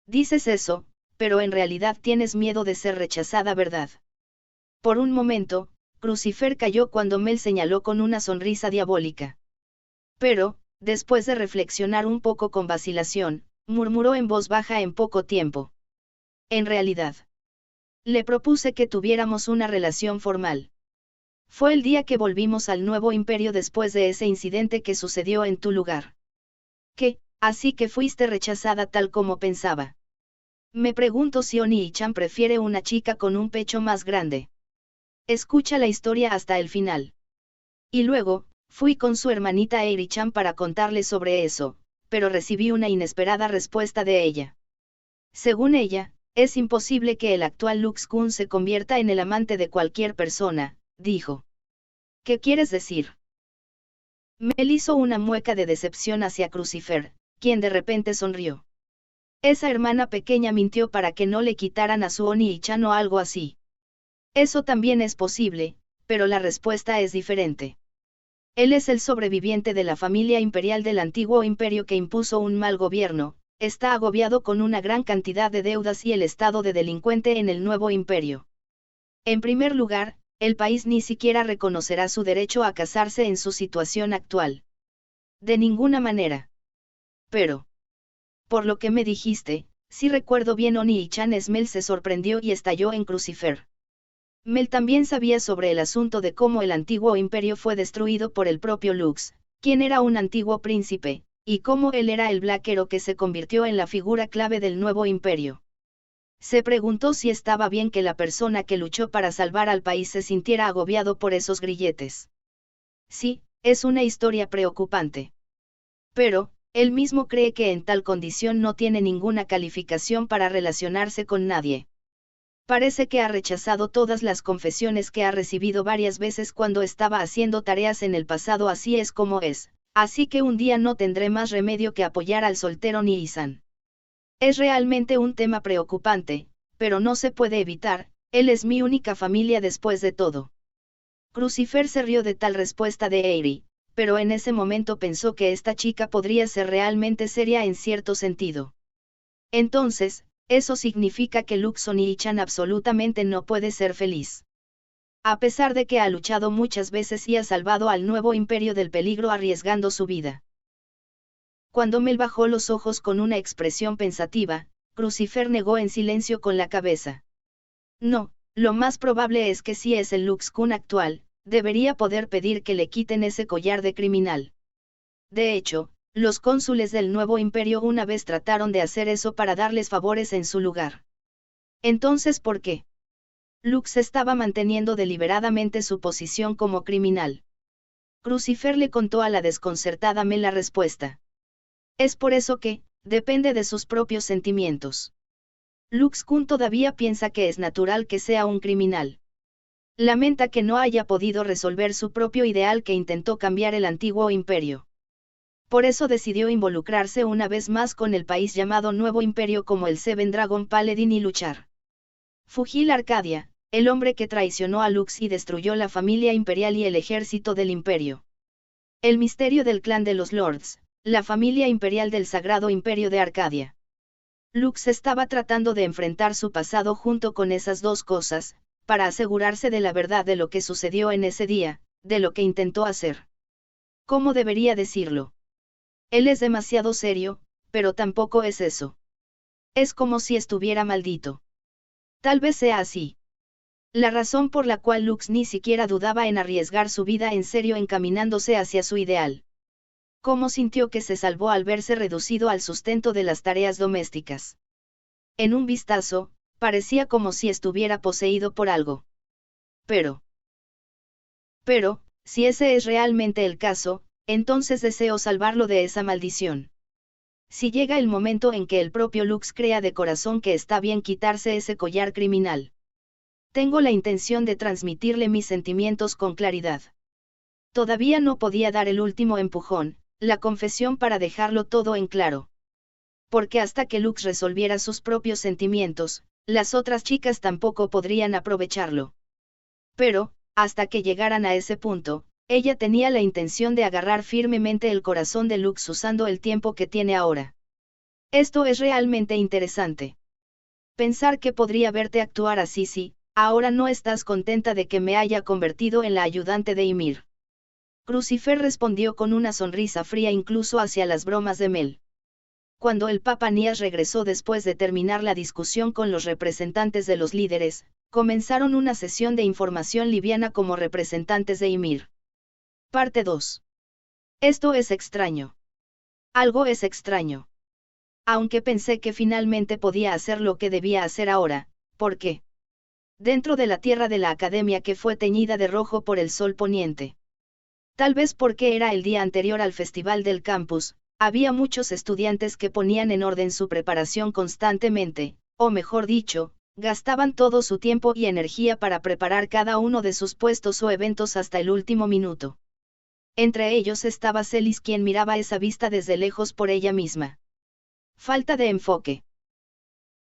Dices eso, pero en realidad tienes miedo de ser rechazada, ¿verdad? Por un momento, Crucifer cayó cuando Mel señaló con una sonrisa diabólica. Pero, después de reflexionar un poco con vacilación, murmuró en voz baja en poco tiempo. En realidad, le propuse que tuviéramos una relación formal. Fue el día que volvimos al nuevo imperio después de ese incidente que sucedió en tu lugar. ¿Qué? Así que fuiste rechazada tal como pensaba. Me pregunto si Oni-chan prefiere una chica con un pecho más grande. Escucha la historia hasta el final. Y luego, fui con su hermanita Eiri-chan para contarle sobre eso, pero recibí una inesperada respuesta de ella. Según ella, es imposible que el actual Lux-kun se convierta en el amante de cualquier persona, dijo. ¿Qué quieres decir? Mel hizo una mueca de decepción hacia Crucifer, quien de repente sonrió. Esa hermana pequeña mintió para que no le quitaran a su Oni-chan o algo así. Eso también es posible, pero la respuesta es diferente. Él es el sobreviviente de la familia imperial del antiguo imperio que impuso un mal gobierno, está agobiado con una gran cantidad de deudas y el estado de delincuente en el nuevo imperio. En primer lugar, el país ni siquiera reconocerá su derecho a casarse en su situación actual. De ninguna manera. Pero, por lo que me dijiste, si recuerdo bien, Oni-chan Mel se sorprendió y estalló en Crucifer. Mel también sabía sobre el asunto de cómo el antiguo imperio fue destruido por el propio Lux, quien era un antiguo príncipe, y cómo él era el Black Hero que se convirtió en la figura clave del nuevo imperio. Se preguntó si estaba bien que la persona que luchó para salvar al país se sintiera agobiado por esos grilletes. Sí, es una historia preocupante. Pero, él mismo cree que en tal condición no tiene ninguna calificación para relacionarse con nadie. Parece que ha rechazado todas las confesiones que ha recibido varias veces cuando estaba haciendo tareas en el pasado. Así es como es, así que un día no tendré más remedio que apoyar al soltero Nii-san. Es realmente un tema preocupante, pero no se puede evitar, él es mi única familia después de todo. Crucifer se rió de tal respuesta de Eiri, pero en ese momento pensó que esta chica podría ser realmente seria en cierto sentido. Entonces, eso significa que Lux Oni-chan absolutamente no puede ser feliz. A pesar de que ha luchado muchas veces y ha salvado al nuevo imperio del peligro arriesgando su vida. Cuando Mel bajó los ojos con una expresión pensativa, Crucifer negó en silencio con la cabeza. No, lo más probable es que si es el Lux-kun actual, debería poder pedir que le quiten ese collar de criminal. De hecho, los cónsules del nuevo imperio una vez trataron de hacer eso para darles favores en su lugar. Entonces, ¿por qué? Lux estaba manteniendo deliberadamente su posición como criminal. Crucifer le contó a la desconcertada Mel la respuesta. Es por eso que, depende de sus propios sentimientos. Lux-kun todavía piensa que es natural que sea un criminal. Lamenta que no haya podido resolver su propio ideal que intentó cambiar el antiguo imperio. Por eso decidió involucrarse una vez más con el país llamado Nuevo Imperio como el Seven Dragon Paladin y luchar. Fugil Arcadia, el hombre que traicionó a Lux y destruyó la familia imperial y el ejército del imperio. El misterio del clan de los Lords, la familia imperial del Sagrado Imperio de Arcadia. Lux estaba tratando de enfrentar su pasado junto con esas dos cosas, para asegurarse de la verdad de lo que sucedió en ese día, de lo que intentó hacer. ¿Cómo debería decirlo? Él es demasiado serio, pero tampoco es eso. Es como si estuviera maldito. Tal vez sea así. La razón por la cual Lux ni siquiera dudaba en arriesgar su vida en serio encaminándose hacia su ideal. Cómo sintió que se salvó al verse reducido al sustento de las tareas domésticas. En un vistazo, parecía como si estuviera poseído por algo. Pero, si ese es realmente el caso, entonces deseo salvarlo de esa maldición. Si llega el momento en que el propio Lux crea de corazón que está bien quitarse ese collar criminal. Tengo la intención de transmitirle mis sentimientos con claridad. Todavía no podía dar el último empujón, la confesión para dejarlo todo en claro. Porque hasta que Lux resolviera sus propios sentimientos, las otras chicas tampoco podrían aprovecharlo. Pero, hasta que llegaran a ese punto, ella tenía la intención de agarrar firmemente el corazón de Lux usando el tiempo que tiene ahora. Esto es realmente interesante. Pensar que podría verte actuar así si, ahora no estás contenta de que me haya convertido en la ayudante de Ymir. Crucifer respondió con una sonrisa fría incluso hacia las bromas de Mel. Cuando el Papa Nías regresó después de terminar la discusión con los representantes de los líderes, comenzaron una sesión de información liviana como representantes de Ymir. Parte 2. Esto es extraño. Algo es extraño. Aunque pensé que finalmente podía hacer lo que debía hacer ahora, ¿por qué? Dentro de la tierra de la academia que fue teñida de rojo por el sol poniente. Tal vez porque era el día anterior al festival del campus, había muchos estudiantes que ponían en orden su preparación constantemente, o mejor dicho, gastaban todo su tiempo y energía para preparar cada uno de sus puestos o eventos hasta el último minuto. Entre ellos estaba Celis, quien miraba esa vista desde lejos por ella misma. Falta de enfoque.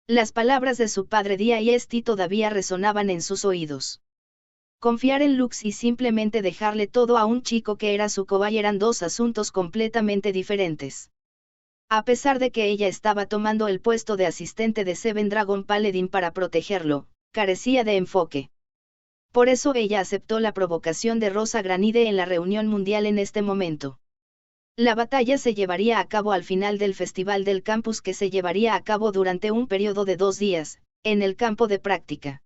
Las palabras de su padre Dia y Esti todavía resonaban en sus oídos. Confiar en Lux y simplemente dejarle todo a un chico que era su cobaye eran dos asuntos completamente diferentes. A pesar de que ella estaba tomando el puesto de asistente de Seven Dragon Paladin para protegerlo, carecía de enfoque. Por eso ella aceptó la provocación de Rosa Granide en la reunión mundial en este momento. La batalla se llevaría a cabo al final del festival del campus, que se llevaría a cabo durante un periodo de 2 días, en el campo de práctica.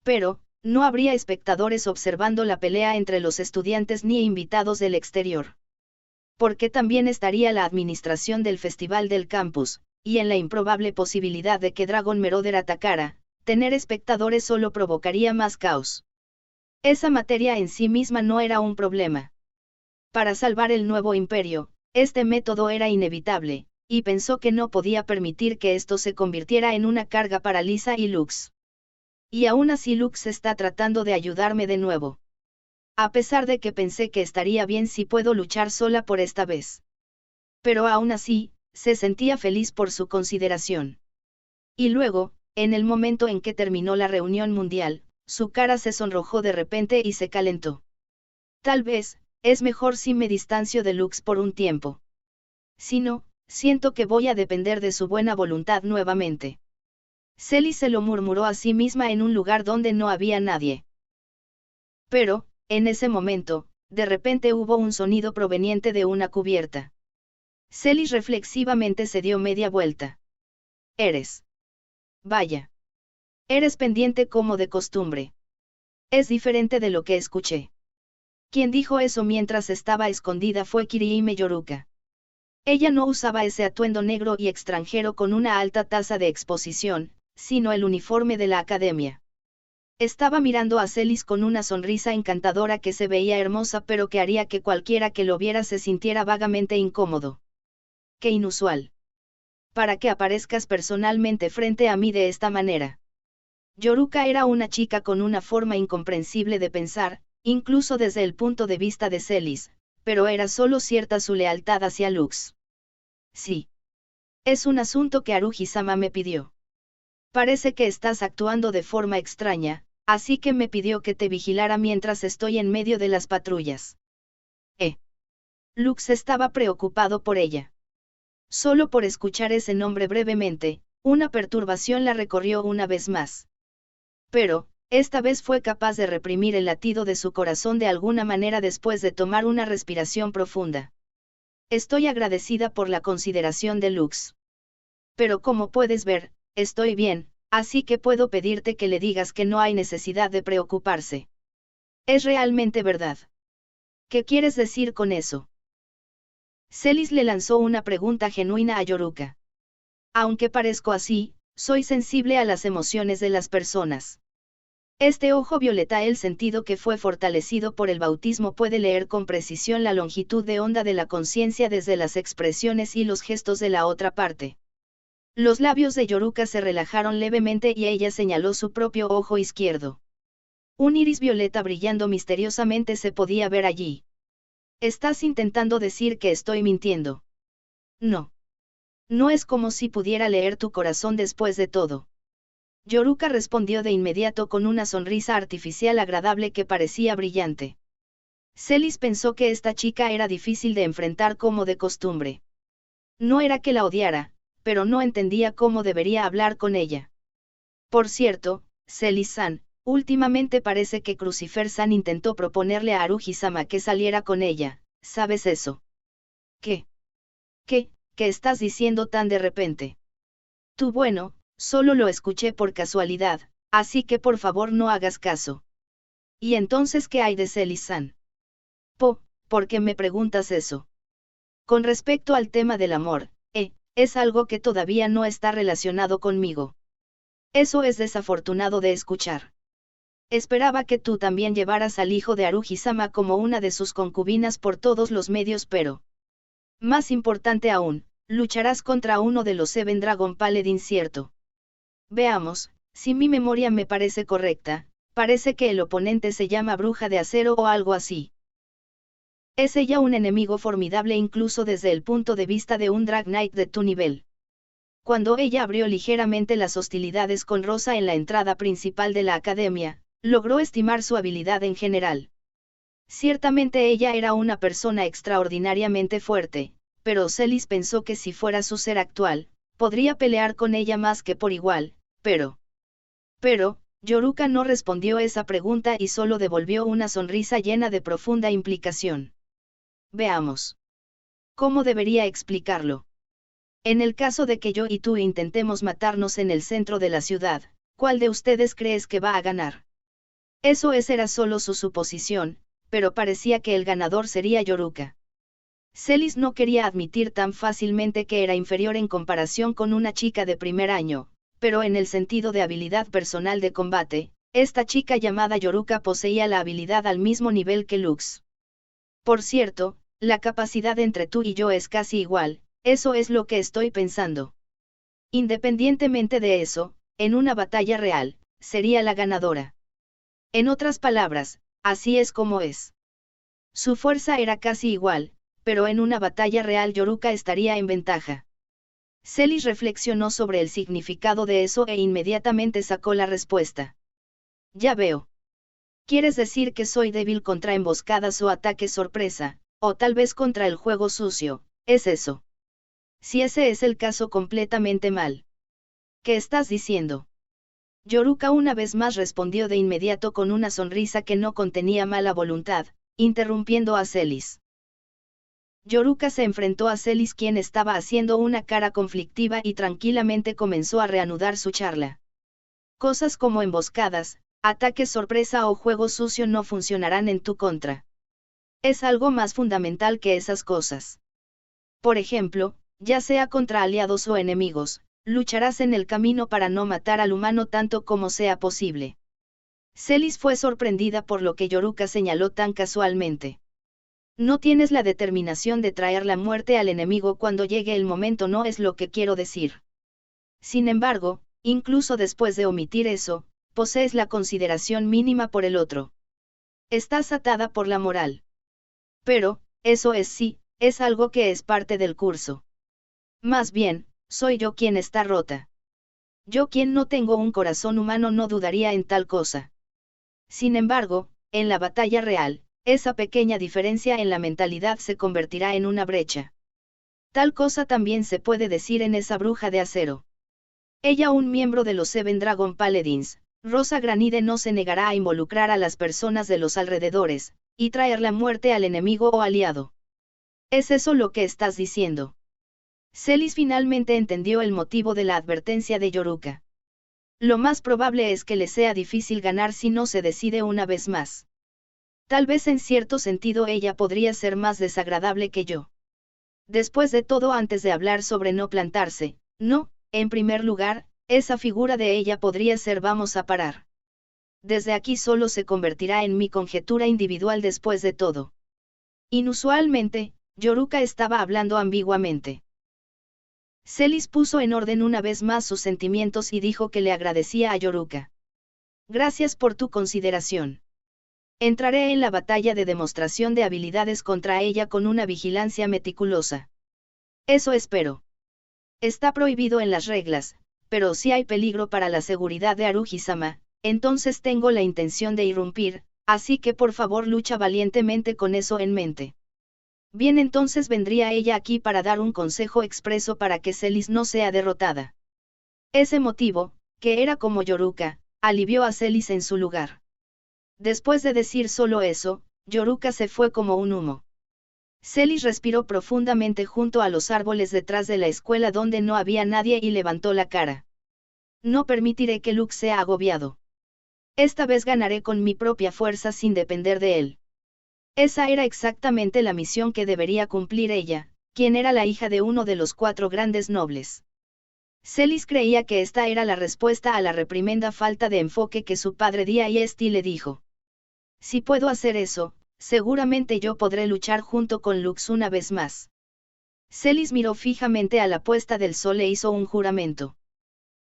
Pero, no habría espectadores observando la pelea entre los estudiantes ni invitados del exterior. Porque también estaría la administración del festival del campus, y en la improbable posibilidad de que Dragon Meroder atacara, tener espectadores solo provocaría más caos. Esa materia en sí misma no era un problema. Para salvar el nuevo imperio, este método era inevitable, y pensó que no podía permitir que esto se convirtiera en una carga para Lisa y Lux. Y aún así Lux está tratando de ayudarme de nuevo. A pesar de que pensé que estaría bien si puedo luchar sola por esta vez. Pero aún así, se sentía feliz por su consideración. Y luego, en el momento en que terminó la reunión mundial, su cara se sonrojó de repente y se calentó. Tal vez, es mejor si me distancio de Lux por un tiempo. Si no, siento que voy a depender de su buena voluntad nuevamente. Celis se lo murmuró a sí misma en un lugar donde no había nadie. Pero, en ese momento, de repente hubo un sonido proveniente de una cubierta. Celis reflexivamente se dio media vuelta. Eres. Vaya. Eres pendiente como de costumbre. Es diferente de lo que escuché. Quien dijo eso mientras estaba escondida fue Kirihime Yoruka. Ella no usaba ese atuendo negro y extranjero con una alta tasa de exposición, sino el uniforme de la academia. Estaba mirando a Celis con una sonrisa encantadora que se veía hermosa, pero que haría que cualquiera que lo viera se sintiera vagamente incómodo. ¡Qué inusual! Para que aparezcas personalmente frente a mí de esta manera. Yoruka era una chica con una forma incomprensible de pensar, incluso desde el punto de vista de Celis, pero era solo cierta su lealtad hacia Lux. Sí. Es un asunto que Haruhi-sama me pidió. Parece que estás actuando de forma extraña, así que me pidió que te vigilara mientras estoy en medio de las patrullas. Lux estaba preocupado por ella. Solo por escuchar ese nombre brevemente, una perturbación la recorrió una vez más. Pero, esta vez fue capaz de reprimir el latido de su corazón de alguna manera después de tomar una respiración profunda. Estoy agradecida por la consideración de Lux. Pero como puedes ver, estoy bien, así que puedo pedirte que le digas que no hay necesidad de preocuparse. Es realmente verdad. ¿Qué quieres decir con eso? Celis le lanzó una pregunta genuina a Yoruka. Aunque parezco así, soy sensible a las emociones de las personas. Este ojo violeta, el sentido que fue fortalecido por el bautismo, puede leer con precisión la longitud de onda de la conciencia desde las expresiones y los gestos de la otra parte. Los labios de Yoruka se relajaron levemente y ella señaló su propio ojo izquierdo. Un iris violeta brillando misteriosamente se podía ver allí. ¿Estás intentando decir que estoy mintiendo? No. No es como si pudiera leer tu corazón después de todo. Yoruka respondió de inmediato con una sonrisa artificial agradable que parecía brillante. Celis pensó que esta chica era difícil de enfrentar como de costumbre. No era que la odiara, pero no entendía cómo debería hablar con ella. Por cierto, Celis-san, últimamente parece que Crucifer-san intentó proponerle a Haruhi-sama que saliera con ella, ¿sabes eso? ¿Qué? ¿Qué estás diciendo tan de repente? Tú bueno, solo lo escuché por casualidad, así que por favor no hagas caso. ¿Y entonces qué hay de Celis-san? ¿Por qué me preguntas eso? Con respecto al tema del amor, es algo que todavía no está relacionado conmigo. Eso es desafortunado de escuchar. Esperaba que tú también llevaras al hijo de Haruhi-sama como una de sus concubinas por todos los medios, pero... Más importante aún, lucharás contra uno de los Seven Dragon Paladins, ¿cierto? Veamos, si mi memoria me parece correcta, parece que el oponente se llama Bruja de Acero o algo así. Es ella un enemigo formidable incluso desde el punto de vista de un Drag Knight de tu nivel. Cuando ella abrió ligeramente las hostilidades con Rosa en la entrada principal de la academia, logró estimar su habilidad en general. Ciertamente ella era una persona extraordinariamente fuerte, pero Celis pensó que si fuera su ser actual, podría pelear con ella más que por igual, pero, Yoruka no respondió esa pregunta y solo devolvió una sonrisa llena de profunda implicación. Veamos. ¿Cómo debería explicarlo? En el caso de que yo y tú intentemos matarnos en el centro de la ciudad, ¿cuál de ustedes crees que va a ganar? Era solo su suposición, pero parecía que el ganador sería Yoruka. Celis no quería admitir tan fácilmente que era inferior en comparación con una chica de primer año, pero en el sentido de habilidad personal de combate, esta chica llamada Yoruka poseía la habilidad al mismo nivel que Lux. Por cierto, la capacidad entre tú y yo es casi igual, eso es lo que estoy pensando. Independientemente de eso, en una batalla real, sería la ganadora. En otras palabras, así es como es. Su fuerza era casi igual, pero en una batalla real Yoruka estaría en ventaja. Celis reflexionó sobre el significado de eso e inmediatamente sacó la respuesta. Ya veo. ¿Quieres decir que soy débil contra emboscadas o ataques sorpresa, o tal vez contra el juego sucio? ¿Es eso? Si ese es el caso, completamente mal. ¿Qué estás diciendo? Yoruka una vez más respondió de inmediato con una sonrisa que no contenía mala voluntad, interrumpiendo a Celis. Yoruka se enfrentó a Celis, quien estaba haciendo una cara conflictiva, y tranquilamente comenzó a reanudar su charla. Cosas como emboscadas, ataques sorpresa o juego sucio no funcionarán en tu contra. Es algo más fundamental que esas cosas. Por ejemplo, ya sea contra aliados o enemigos, lucharás en el camino para no matar al humano tanto como sea posible. Celis fue sorprendida por lo que Yoruka señaló tan casualmente. No tienes la determinación de traer la muerte al enemigo cuando llegue el momento, no es lo que quiero decir. Sin embargo, incluso después de omitir eso, posees la consideración mínima por el otro. Estás atada por la moral. Pero, eso es algo que es parte del curso. Más bien, soy yo quien está rota. Yo, quien no tengo un corazón humano, no dudaría en tal cosa. Sin embargo, en la batalla real, esa pequeña diferencia en la mentalidad se convertirá en una brecha. Tal cosa también se puede decir en esa bruja de acero. Ella, un miembro de los Seven Dragon Paladins, Rosa Granide, no se negará a involucrar a las personas de los alrededores, y traer la muerte al enemigo o aliado. ¿Es eso lo que estás diciendo? Celis finalmente entendió el motivo de la advertencia de Yoruka. Lo más probable es que le sea difícil ganar si no se decide una vez más. Tal vez en cierto sentido ella podría ser más desagradable que yo. Después de todo, antes de hablar sobre no plantarse, no, en primer lugar, esa figura de ella podría ser vamos a parar. Desde aquí solo se convertirá en mi conjetura individual después de todo. Inusualmente, Yoruka estaba hablando ambiguamente. Celis puso en orden una vez más sus sentimientos y dijo que le agradecía a Yoruka. Gracias por tu consideración. Entraré en la batalla de demostración de habilidades contra ella con una vigilancia meticulosa. Eso espero. Está prohibido en las reglas, pero si hay peligro para la seguridad de Haruhi-sama, entonces tengo la intención de irrumpir, Así que por favor lucha valientemente con eso en mente. Bien, entonces vendría ella aquí para dar un consejo expreso para que Celis no sea derrotada. Ese motivo, que era como Yoruka, alivió a Celis en su lugar. Después de decir solo eso, Yoruka se fue como un humo. Celis respiró profundamente junto a los árboles detrás de la escuela donde no había nadie y levantó la cara. No permitiré que Luke sea agobiado. Esta vez ganaré con mi propia fuerza sin depender de él. Esa era exactamente la misión que debería cumplir ella, quien era la hija de uno de los 4 grandes nobles. Celis creía que esta era la respuesta a la reprimenda falta de enfoque que su padre Diaesti le dijo. Si puedo hacer eso, seguramente yo podré luchar junto con Lux una vez más. Celis miró fijamente a la puesta del sol e hizo un juramento.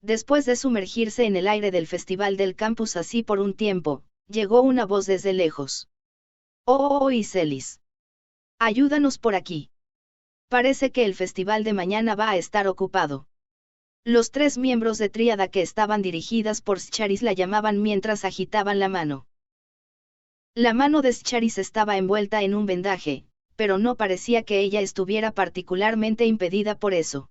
Después de sumergirse en el aire del festival del campus así por un tiempo, llegó una voz desde lejos. Oh, y Celis. Ayúdanos por aquí. Parece que el festival de mañana va a estar ocupado. Los 3 miembros de Tríada que estaban dirigidas por Scharis la llamaban mientras agitaban la mano. La mano de Scharis estaba envuelta en un vendaje, pero no parecía que ella estuviera particularmente impedida por eso.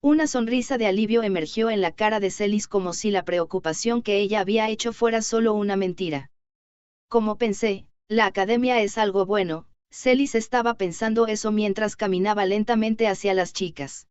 Una sonrisa de alivio emergió en la cara de Celis como si la preocupación que ella había hecho fuera solo una mentira. Como pensé, la academia es algo bueno. Celis estaba pensando eso mientras caminaba lentamente hacia las chicas.